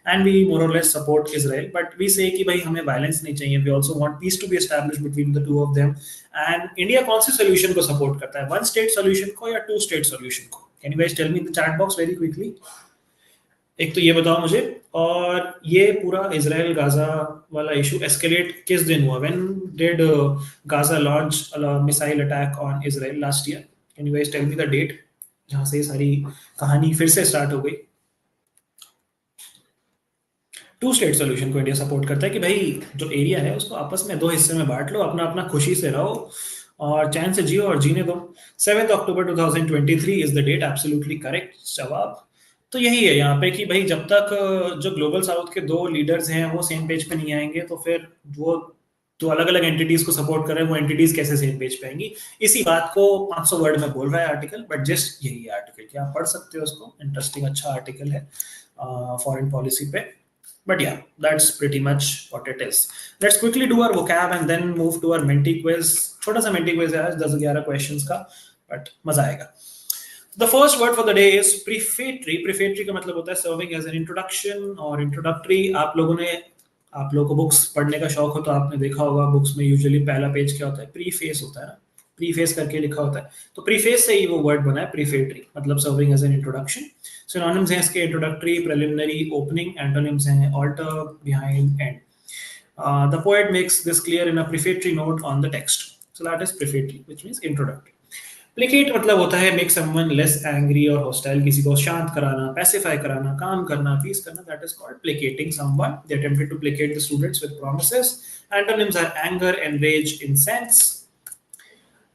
and we more or less support Israel. But we say कि भाई हमें वायलेंस नहीं चाहिए. We also want peace to be establish between the two of them. And India कौन से solution को support करता है, वन स्टेट सोल्यूशन को या टू स्टेट सोल्यूशन को? Can you guys tell me in the chat box very quickly. एक तो ये बताओ मुझे. और ये पूरा इजराइल गाजा वाला इशू एस्केलेट किस दिन हुआ? When did Gaza launch missile attack on Israel last year? Can you guys tell me the date जहां से ये सारी कहानी फिर से स्टार्ट हो गई? टू स्टेट सोल्यूशन को इंडिया सपोर्ट करता है कि भाई जो एरिया है उसको आपस में दो हिस्से में बांट लो, अपना अपना खुशी से रहो और चैन से जियो और जीने दो. 7 October 2023 is the date. Absolutely correct जवाब. तो यही है यहाँ पे कि भाई जब तक जो ग्लोबल साउथ के दो लीडर्स हैं वो सेम पेज पे नहीं आएंगे तो फिर वो दो अलग अलग एंटिटीज को सपोर्ट कर रहे हैं, वो एंटिटीज कैसे सेम पेज पे आएंगी? इसी बात को 500 वर्ड में बोल रहा है आर्टिकल. बट जस्ट यही है आर्टिकल, क्या आप पढ़ सकते हो उसको. इंटरेस्टिंग अच्छा आर्टिकल है फॉरेन पॉलिसी पे. But yeah, that's pretty much what it is. Let's quickly do our vocab and then move to our Menti quiz. छोटा सा Menti quiz है आज, 10-11 questions का, but मजा आएगा. The first word for the day is prefatory. Prefatory का मतलब होता है serving as an introduction और introductory. आप लोगों को बुक्स पढ़ने का शौक हो तो आपने देखा होगा बुक्स में यूजुअली पहला पेज क्या होता है, प्रीफेस होता है ना. प्रीफेस करके लिखा होता है. तो प्रीफेस से ही वो वर्ड बना है प्रीफेटरी, मतलब serving as an introduction. Synonyms हैं इसके इंट्रोडक्टरी, प्रिलिमिनरी, ओपनिंग. एंटोनिम्स हैं alter, behind, end. The poet makes this clear in a prefatory note on the text. So that is prefatory, which means introductory. Placate मतलब होता है make someone less angry or hostile, किसी को शांत कराना, pacify कराना, calm करना, peace करना. That is called placating someone. They attempted to placate the students with promises. Antonyms are anger, enrage, incense.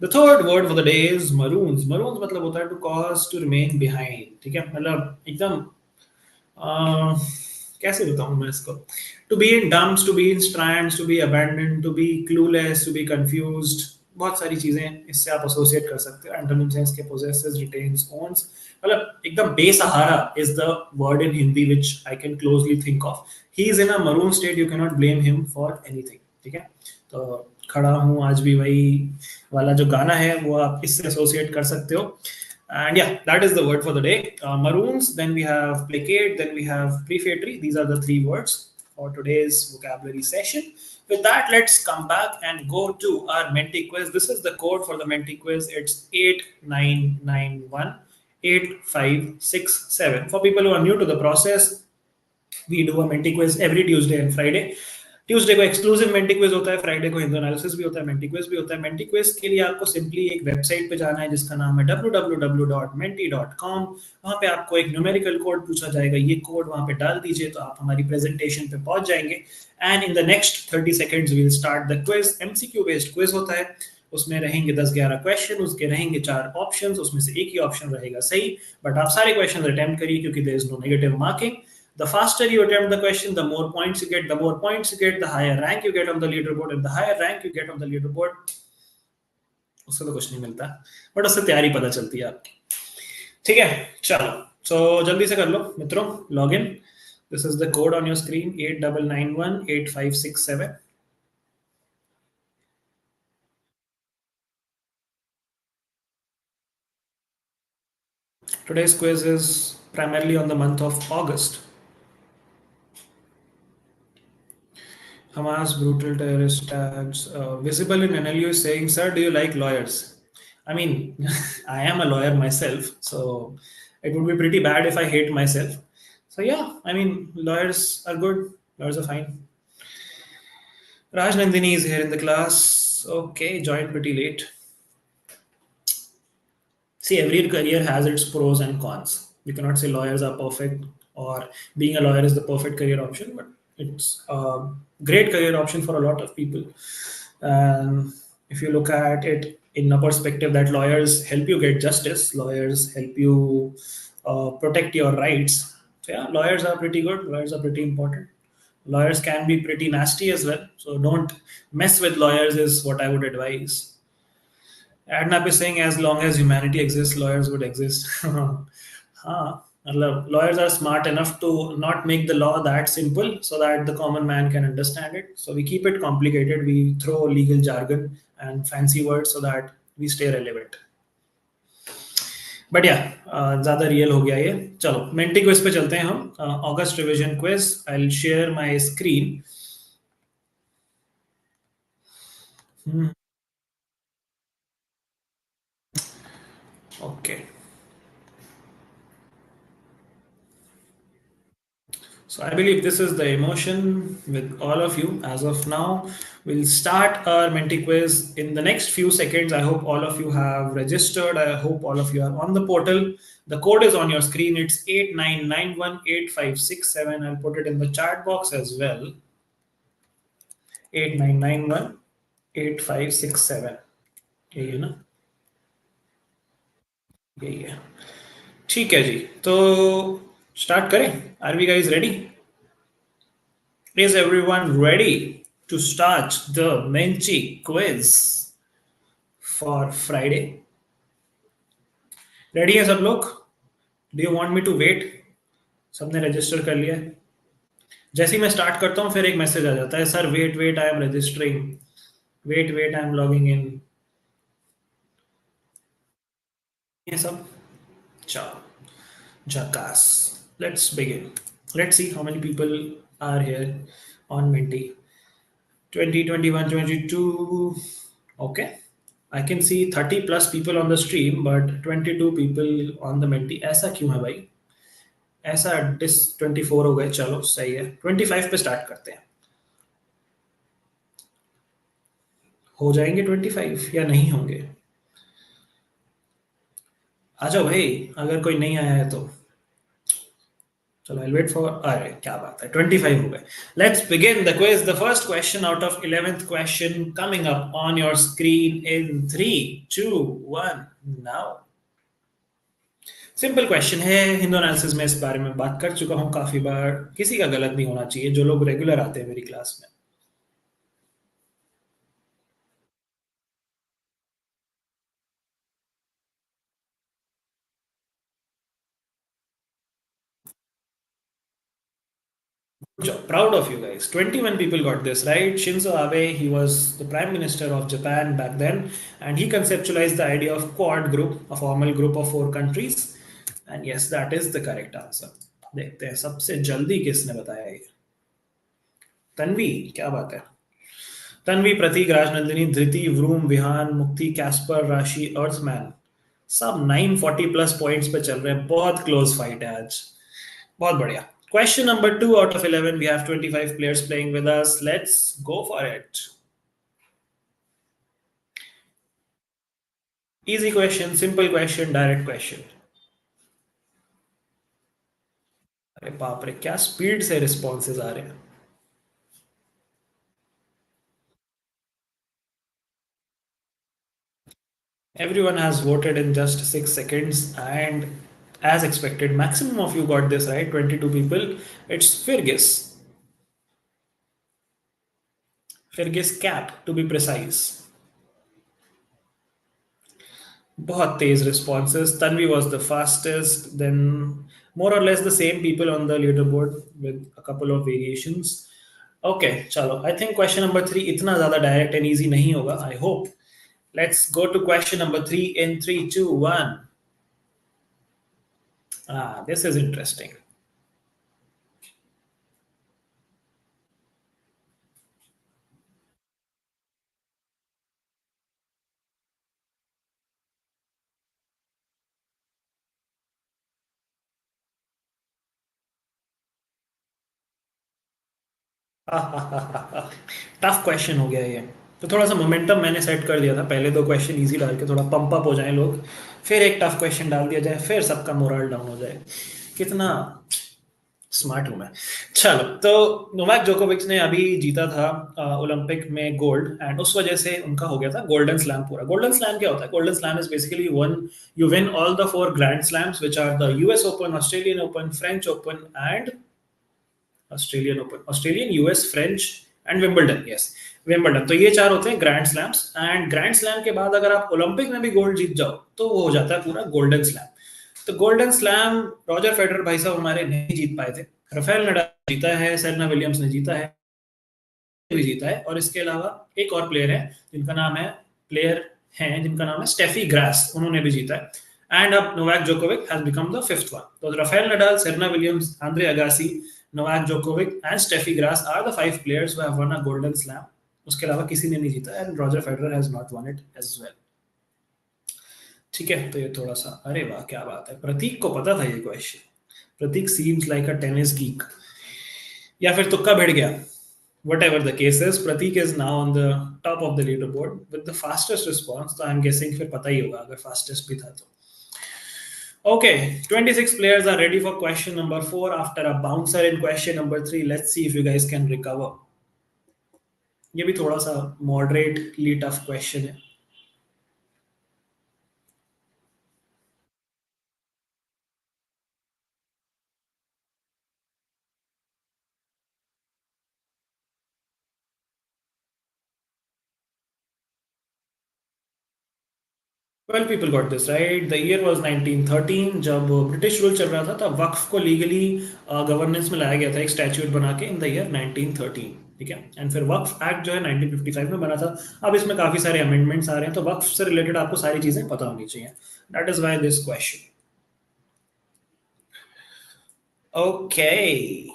The third word for the day is maroons. Maroons मतलब होता है to cause to remain behind. ठीक है, मतलब एकदम कैसे बताऊं मैं इसको. To be in dumps, to be in strands, to be abandoned, to be clueless, to be confused. बहुत सारी चीजें इससे आप एसोसिएट कर सकते हो. एंटोनिम्स हैं इसके possesses, retains, owns. मतलब एकदम बेसहारा is the word in Hindi which I can closely think of. He is in a maroon state. You cannot blame him for anything. ठीक है, तो खड़ा हूँ आज भी वही वाला जो गाना है वो आप इससे एसोसिएट कर सकते हो. And yeah, that is the word for the day. Maroons, then we have placate, then we have prefatory. These are the three words for today's vocabulary session. With that, let's come back and go to our Menti quiz. This is the code for the Menti quiz. It's 89918567. For people who are new to the process, we do a Menti quiz every Tuesday and Friday. Tuesday को exclusive Menti quiz होता है, Friday को Hindu analysis भी होता है, Menti quiz भी होता है. मेंटी क्विज के लिए आपको सिंपली एक वेबसाइट पे जाना है जिसका नाम है www.menti.com. वहां पे आपको एक न्यूमेरिकल कोड पूछा जाएगा. ये कोड वहां पे डाल दीजिए तो आप हमारी प्रेजेंटेशन पे पहुंच जाएंगे. And in the next 30 seconds we will start the quiz. MCQ based quiz होता है. उसमें रहेंगे 10-11 क्वेश्चन, उसके रहेंगे 4 ऑप्शंस, उसमें से एक ही ऑप्शन रहेगा सही. बट आप सारे क्वेश्चन अटेम्प्ट करिए क्योंकि there is no negative marking. The faster you attempt the question, the more points you get. The more points you get, the higher rank you get on the leaderboard. And the higher rank you get on the leaderboard, उससे तो कुछ नहीं मिलता, but उससे तैयारी पता चलती है आपकी. ठीक है, चलो. So जल्दी से कर लो मित्रों, log in. This is the code on your screen, 89918567. Today's quiz is primarily on the month of August. Hamas brutal terrorist attacks. Visible in NLU is saying, "Sir, do you like lawyers?" I mean, I am a lawyer myself, so it would be pretty bad if I hate myself. So yeah, I mean, lawyers are good. Lawyers are fine. Raj Nandini is here in the class. Okay, joined pretty late. See, every career has its pros and cons. You cannot say lawyers are perfect or being a lawyer is the perfect career option, but it's a great career option for a lot of people. If you look at it in a perspective that lawyers help you get justice, lawyers help you protect your rights. So yeah, lawyers are pretty good. Lawyers are pretty important. Lawyers can be pretty nasty as well. So don't mess with lawyers is what I would advise. Adnap is saying as long as humanity exists, lawyers would exist. हाँ, मतलब lawyers are smart enough to not make the law that simple so that the common man can understand it. So we keep it complicated. We throw legal jargon and fancy words so that we stay relevant. But या ज्यादा real हो गया ये. चलो Menti quiz पे चलते हैं हम. अगस्त revision quiz. I will share my screen. Okay. So I believe this is the emotion with all of you as of now. We'll start our Menti quiz in the next few seconds. I hope all of you have registered. I hope all of you are on the portal. The code is on your screen. It's 89918567. I'll put it in the chat box as well. 89918567. यही है ना? यही है. ठीक है जी. तो start करें. Are we guys ready? Is everyone ready to start the Menti quiz for Friday? Ready है सब लोग? Do you want me to wait? सबने रजिस्टर कर लिया है? जैसे ही मैं स्टार्ट करता हूँ फिर एक मैसेज आ जाता है, sir wait wait I am registering, wait wait I am logging in. ये सब चलो. Jackass. Let's begin. Let's see how many people are here on Menti. 20, 21, 22. Okay. I can see 30 plus people on the stream, but 22 people on the Menti. ऐसा क्यों है भाई? ऐसा dish 24 हो गए. चलो सही है. 25 पे स्टार्ट करते हैं. हो जाएंगे 25 या नहीं होंगे? आ जाओ भाई, अगर कोई नहीं आया है तो. चलो I'll wait for. अरे क्या बात है, 25 हो गए. Let's begin the quiz. The first question out of 11th question coming up on your screen in 3, 2, 1 now. Simple question है. हिंदू एनालिसिस में इस बारे में बात कर चुका हूं काफी बार. किसी का गलत नहीं होना चाहिए जो लोग रेगुलर आते हैं मेरी क्लास में. Good job. Proud of you guys. 21 people got this right. Shinzo Abe, he was the Prime Minister of Japan back then, and he conceptualized the idea of Quad group, a formal group of 4 countries. And yes, that is the correct answer. देखते हैं सबसे जल्दी किसने बताया ये. तन्वी, क्या बात है. तन्वी, प्रतीक, राजनंदिनी, धृति, व्रूम, विहान, मुक्ति, कैस्पर, राशि, अर्थमैन सब 940 प्लस पॉइंट्स पे चल रहे हैं. बहुत क्लोज फाइट है आज. बहुत बढ़िया. Question number 2 out of 11. We have 25 players playing with us. Let's go for it. Easy question, simple question, direct question. अरे बाप रे, क्या स्पीड से रिस्पॉन्सेज आ रहे हैं. Everyone has voted in just 6 seconds, and as expected, maximum of you got this right. 22 people. It's Fergus. Fergus Cap, to be precise. बहुत तेज responses. Tanvi was the fastest. Then more or less the same people on the leaderboard with a couple of variations. Okay, चलो. I think question number 3 इतना ज़्यादा direct and easy नहीं होगा. I hope. Let's go to question number 3 in 3, 2, 1. This is interesting. Tough question हो गया ये. तो थोड़ा सा मोमेंटम मैंने सेट कर दिया था. पहले 2 क्वेश्चन इजी डाल के थोड़ा पंप अप हो जाए लोग, फिर एक टफ क्वेश्चन डाल दिया जाए, फिर सबका मोरल डाउन हो जाए. कितना स्मार्ट हूं मैं. चलो, तो नोवाक जोकोविच ने अभी जीता था ओलंपिक में गोल्ड, एंड उस वजह से उनका हो गया था गोल्डन स्लैम पूरा. गोल्डन स्लैम क्या होता है? Golden slam is basically one you win all the 4 grand slams which are the US open, Australian open, French open and Australian Open, Australian, US, French, and Wimbledon. Yes, Wimbledon. तो ये चार होते हैं grand slams, and grand slam के बाद अगर आप Olympic में भी गोल्ड जीत जाओ तो वो हो जाता है पूरा गोल्डन स्लैम। तो गोल्डन स्लैम रॉजर फेडरर भाई साहब हमारे नहीं जीत पाए थे, राफेल नडाल जीता है, सेरेना विलियम्स ने जीता है, भी जीता है, और इसके अलावा एक और प्लेयर है जिनका नाम है प्लेयर है जिनका नाम है स्टेफी ग्रास, उन्होंने भी जीता है। एंड अब Novak Djokovic has become the fifth one. तो Rafael Nadal, Serena Williams, Andre Agassi, Novak Djokovic and Steffi Graf are the five players who have won a golden slam. उसके अलावा किसी ने नहीं जीता, and Roger Federer has not won it as well. ठीक है, तो ये थोड़ा सा, अरे वाह क्या बात है, प्रतीक को पता था ये question. Prateek seems like a tennis geek, या फिर तुक्का भिड़ गया। Whatever the case is, Pratik is now on the top of the leaderboard with the fastest response. तो I'm guessing फिर पता ही होगा अगर fastest भी था तो. Okay, 26 players are ready for question number 4 after a bouncer in question number 3. Let's see if you guys can recover. ये भी थोड़ा सा moderately tough question है. Well, people got this right. The year was 1913, जब British rule चल रहा था तब वक्फ को लीगली गवर्नेंस में लाया गया था एक स्टैट्यूट बना के इन द ईयर 1913, ठीक है। एंड फिर वक्फ एक्ट जो है 1955 में बना था। अब इसमें काफी सारे अमेंडमेंट्स आ रहे हैं, तो वक्फ से रिलेटेड आपको सारी चीजें पता होनी चाहिए। That is why this question. Okay,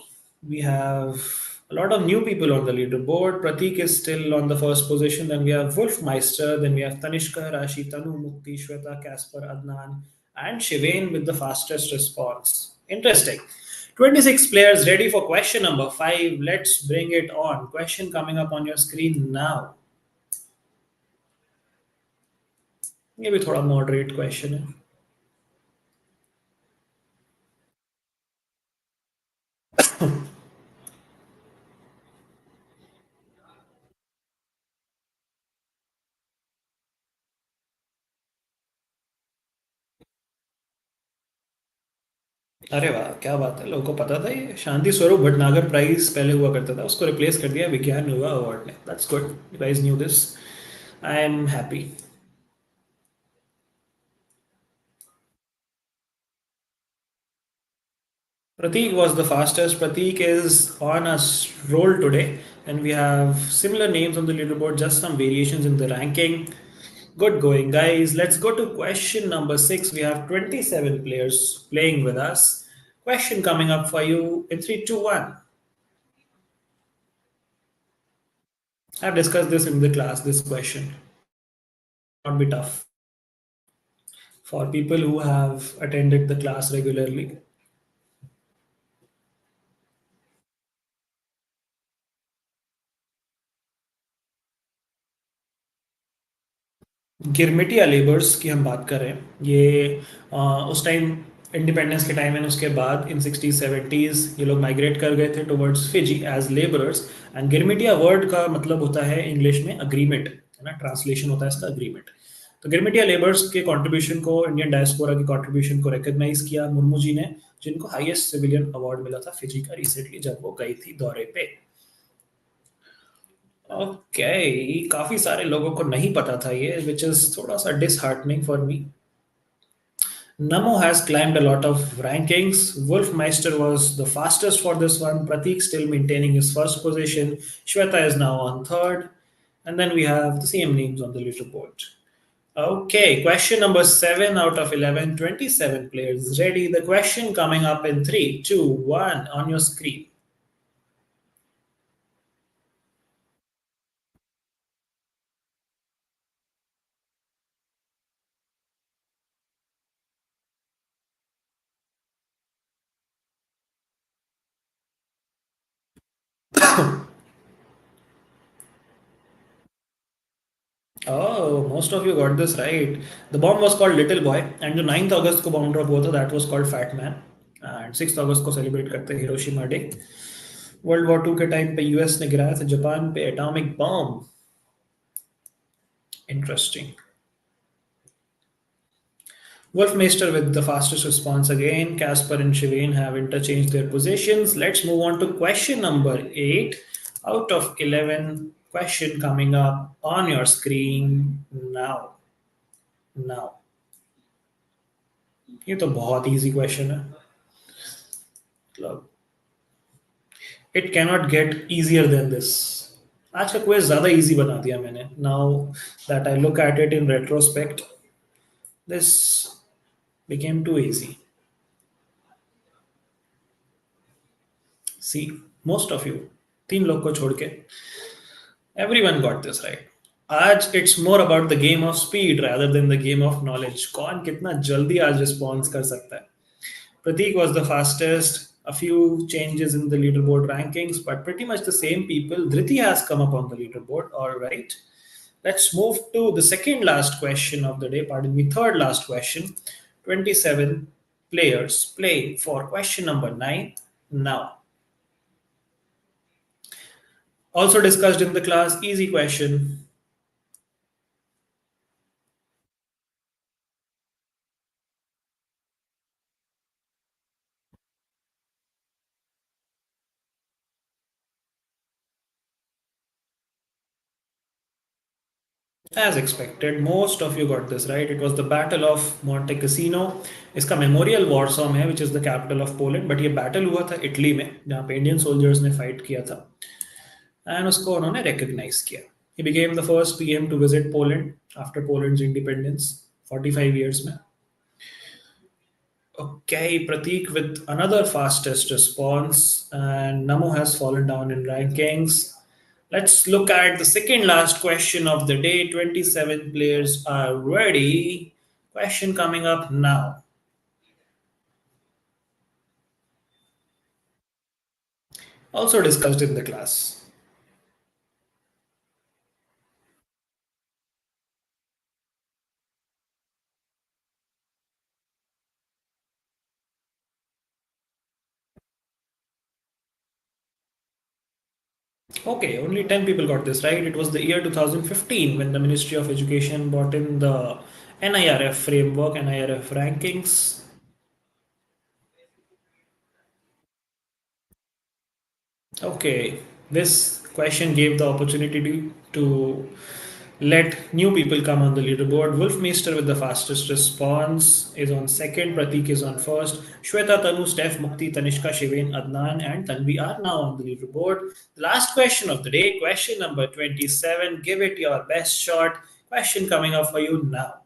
we have a lot of new people on the leaderboard. Pratik is still on the first position. Then we have Wolfmeister. Then we have Tanishka, Rashi, Tanu, Mukti, Shweta, Casper, Adnan, and Shivain with the fastest response. Interesting. 26 players ready for question number 5. Let's bring it on. Question coming up on your screen now. ये भी थोड़ा moderate question है। अरे वाह क्या बात है, लोगों को पता था ये। शांति स्वरूप भटनागर प्राइज पहले हुआ करता था, उसको रिप्लेस कर दिया विज्ञान युवा अवार्ड ने। That's good, you guys new this, I am happy. Pratik was the fastest. Pratik is on a roll today, and we have similar names on the leaderboard, just some variations in the ranking. Good going, guys. Let's go to question number 6. We have 27 players playing with us. Question coming up for you in 3, 2, 1. I've discussed this in the class, this question. Not be tough for people who have attended the class regularly. Girmitiya labours की हम बात कर रहे हैं। ये उस time independence के time and उसके बाद इन 60s 70s ये लोग माइग्रेट कर गए थे towards Fiji as labourers. And गिरमिटिया वर्ड का मतलब होता है इंग्लिश में अग्रीमेंट, है ना, ट्रांसलेशन होता है इसका अग्रीमेंट। तो गिरमिटिया लेबर्स के कंट्रीब्यूशन को, इंडियन डायस्पोरा की कंट्रीब्यूशन को रिकॉग्नाइज किया मुर्मू जी ने, जिनको हाईएस्ट सिविलियन अवार्ड मिला था फिजी का रिसेंटली जब वो गई थी दौरे पे। ओके, काफी सारे लोगों को नहीं पता था ये, विच इज थोड़ा सा disheartening for me. Namo has climbed a lot of rankings. Wolfmeister was the fastest for this one. Pratik still maintaining his first position. Shweta is now on third. And then we have the same names on the leaderboard. Okay, question number 7 out of 11, 27 players ready. The question coming up in 3, 2, 1 on your screen. Oh, most of you got this right. The bomb was called Little Boy, and जो 9th अगस्त को bomb drop हुआ था that was called Fat Man, and 6th अगस्त को celebrate करते हैं Hiroshima day. World war 2 के time पे US ने गिराया था जापान पे atomic bomb. Interesting. Wolfmeister with the fastest response again. Casper and Shivane have interchanged their positions. Let's move on to question number 8 out of 11 Question coming up on your screen now. Now, ये तो बहुत easy question है. मतलब it cannot get easier than this. आज का question ज्यादा easy बना दिया मैंने. Now that I look at it in retrospect, this became too easy. See, most of you, तीन लोग को छोड़ के, everyone got this right. आज it's more about the game of speed rather than the game of knowledge. कौन कितना जल्दी आज response कर सकता है. Pratik was the fastest. A few changes in the leaderboard rankings, but pretty much the same people. Dhriti has come up on the leaderboard. All right. Let's move to the second last question of the day. Pardon me, third last question. 27 players playing for question number 9 now. Also discussed in the class, easy question. As expected, most of you got this right. It was the Battle of Monte Cassino. इसका memorial Warsaw है, which is the capital of Poland. But ये battle हुआ था Italy में, जहाँ पे Indian soldiers ने fight किया था. And उसको उन्होंने recognize किया. He became the first PM to visit Poland after Poland's independence, 45 years में. Okay, Pratik with another fastest response, and Namo has fallen down in rankings. Let's look at the second last question of the day. 27 players are ready. Question coming up now. Also discussed in the class. Okay, only 10 people got this right. It was the year 2015 when the Ministry of Education brought in the NIRF framework, NIRF rankings. Okay, this question gave the opportunity to let new people come on the leaderboard. Wolfmeister with the fastest response is on second. Pratik is on first. Shweta, Tanu, Steph, Mukti, Tanishka, Shiven, Adnan, and Tanvi are now on the leaderboard. The last question of the day, question number 27. Give it your best shot. Question coming up for you now.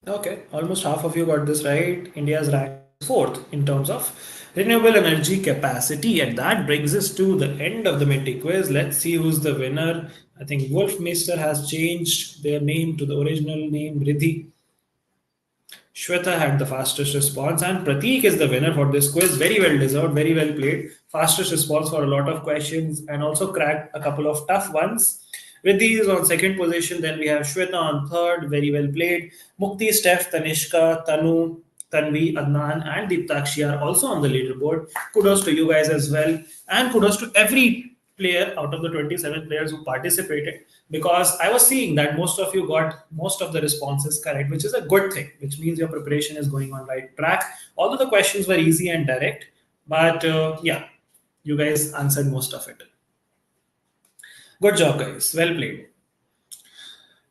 Okay, almost half of you got this right. India's rank is fourth in terms of renewable energy capacity, and that brings us to the end of the Menti quiz. Let's see who's the winner. I think Wolfmeister has changed their name to the original name, Riddhi. Shweta had the fastest response, and Pratik is the winner for this quiz. Very well deserved, very well played. Fastest response for a lot of questions, and also cracked a couple of tough ones. Riddhi is on second position. Then we have Shweta on third. Very well played. Mukti, Steph, Tanishka, Tanu, Tanvi, Adnan, and Deeptakshi are also on the leaderboard. Kudos to you guys as well. And kudos to every player out of the 27 players who participated, because I was seeing that most of you got most of the responses correct, which is a good thing, which means your preparation is going on right track. Although the questions were easy and direct, but yeah, you guys answered most of it. Good job, guys. Well played.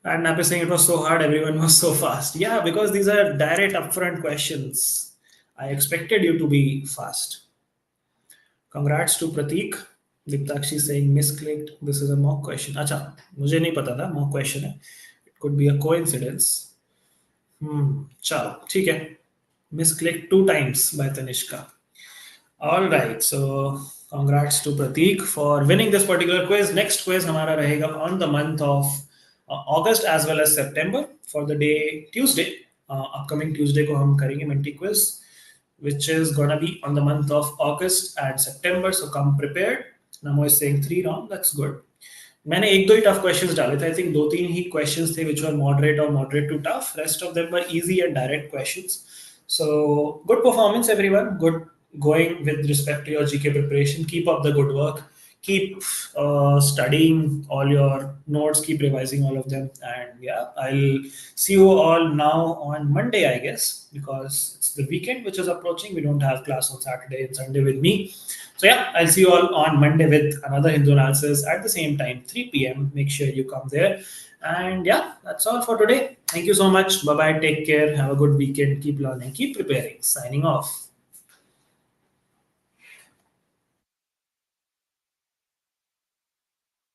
And Napi saying it was so hard, everyone was so fast. Yeah, because these are direct upfront questions. I expected you to be fast. Congrats to Pratik. Diptakshi saying misclicked. This is a mock question. अच्छा, मुझे नहीं पता था mock question है. It could be a coincidence. चलो ठीक है. Misclicked 2 times by Tanishka. All right, so congrats to Pratik for winning this particular quiz. Next quiz हमारा रहेगा on the month of August as well as September for the day Tuesday. Upcoming Tuesday को हम करेंगे Menti quiz, which is gonna be on the month of August and September. So come prepared. Namo is saying 3 wrong. That's good. मैंने एक दो ही tough questions डाले थे. I think दो तीन ही क्वेश्चंस थे which were moderate or moderate to tough. Rest of them were easy and direct questions. So good performance, everyone. Good going with respect to your GK preparation. Keep up the good work. Keep studying all your notes. Keep revising all of them. And yeah, I'll see you all now on Monday, I guess, because it's the weekend which is approaching. We don't have class on Saturday and Sunday with me. So yeah, I'll see you all on Monday with another Hindu analysis at the same time, 3 p.m. Make sure you come there. And yeah, that's all for today. Thank you so much. Bye bye. Take care. Have a good weekend. Keep learning. Keep preparing. Signing off.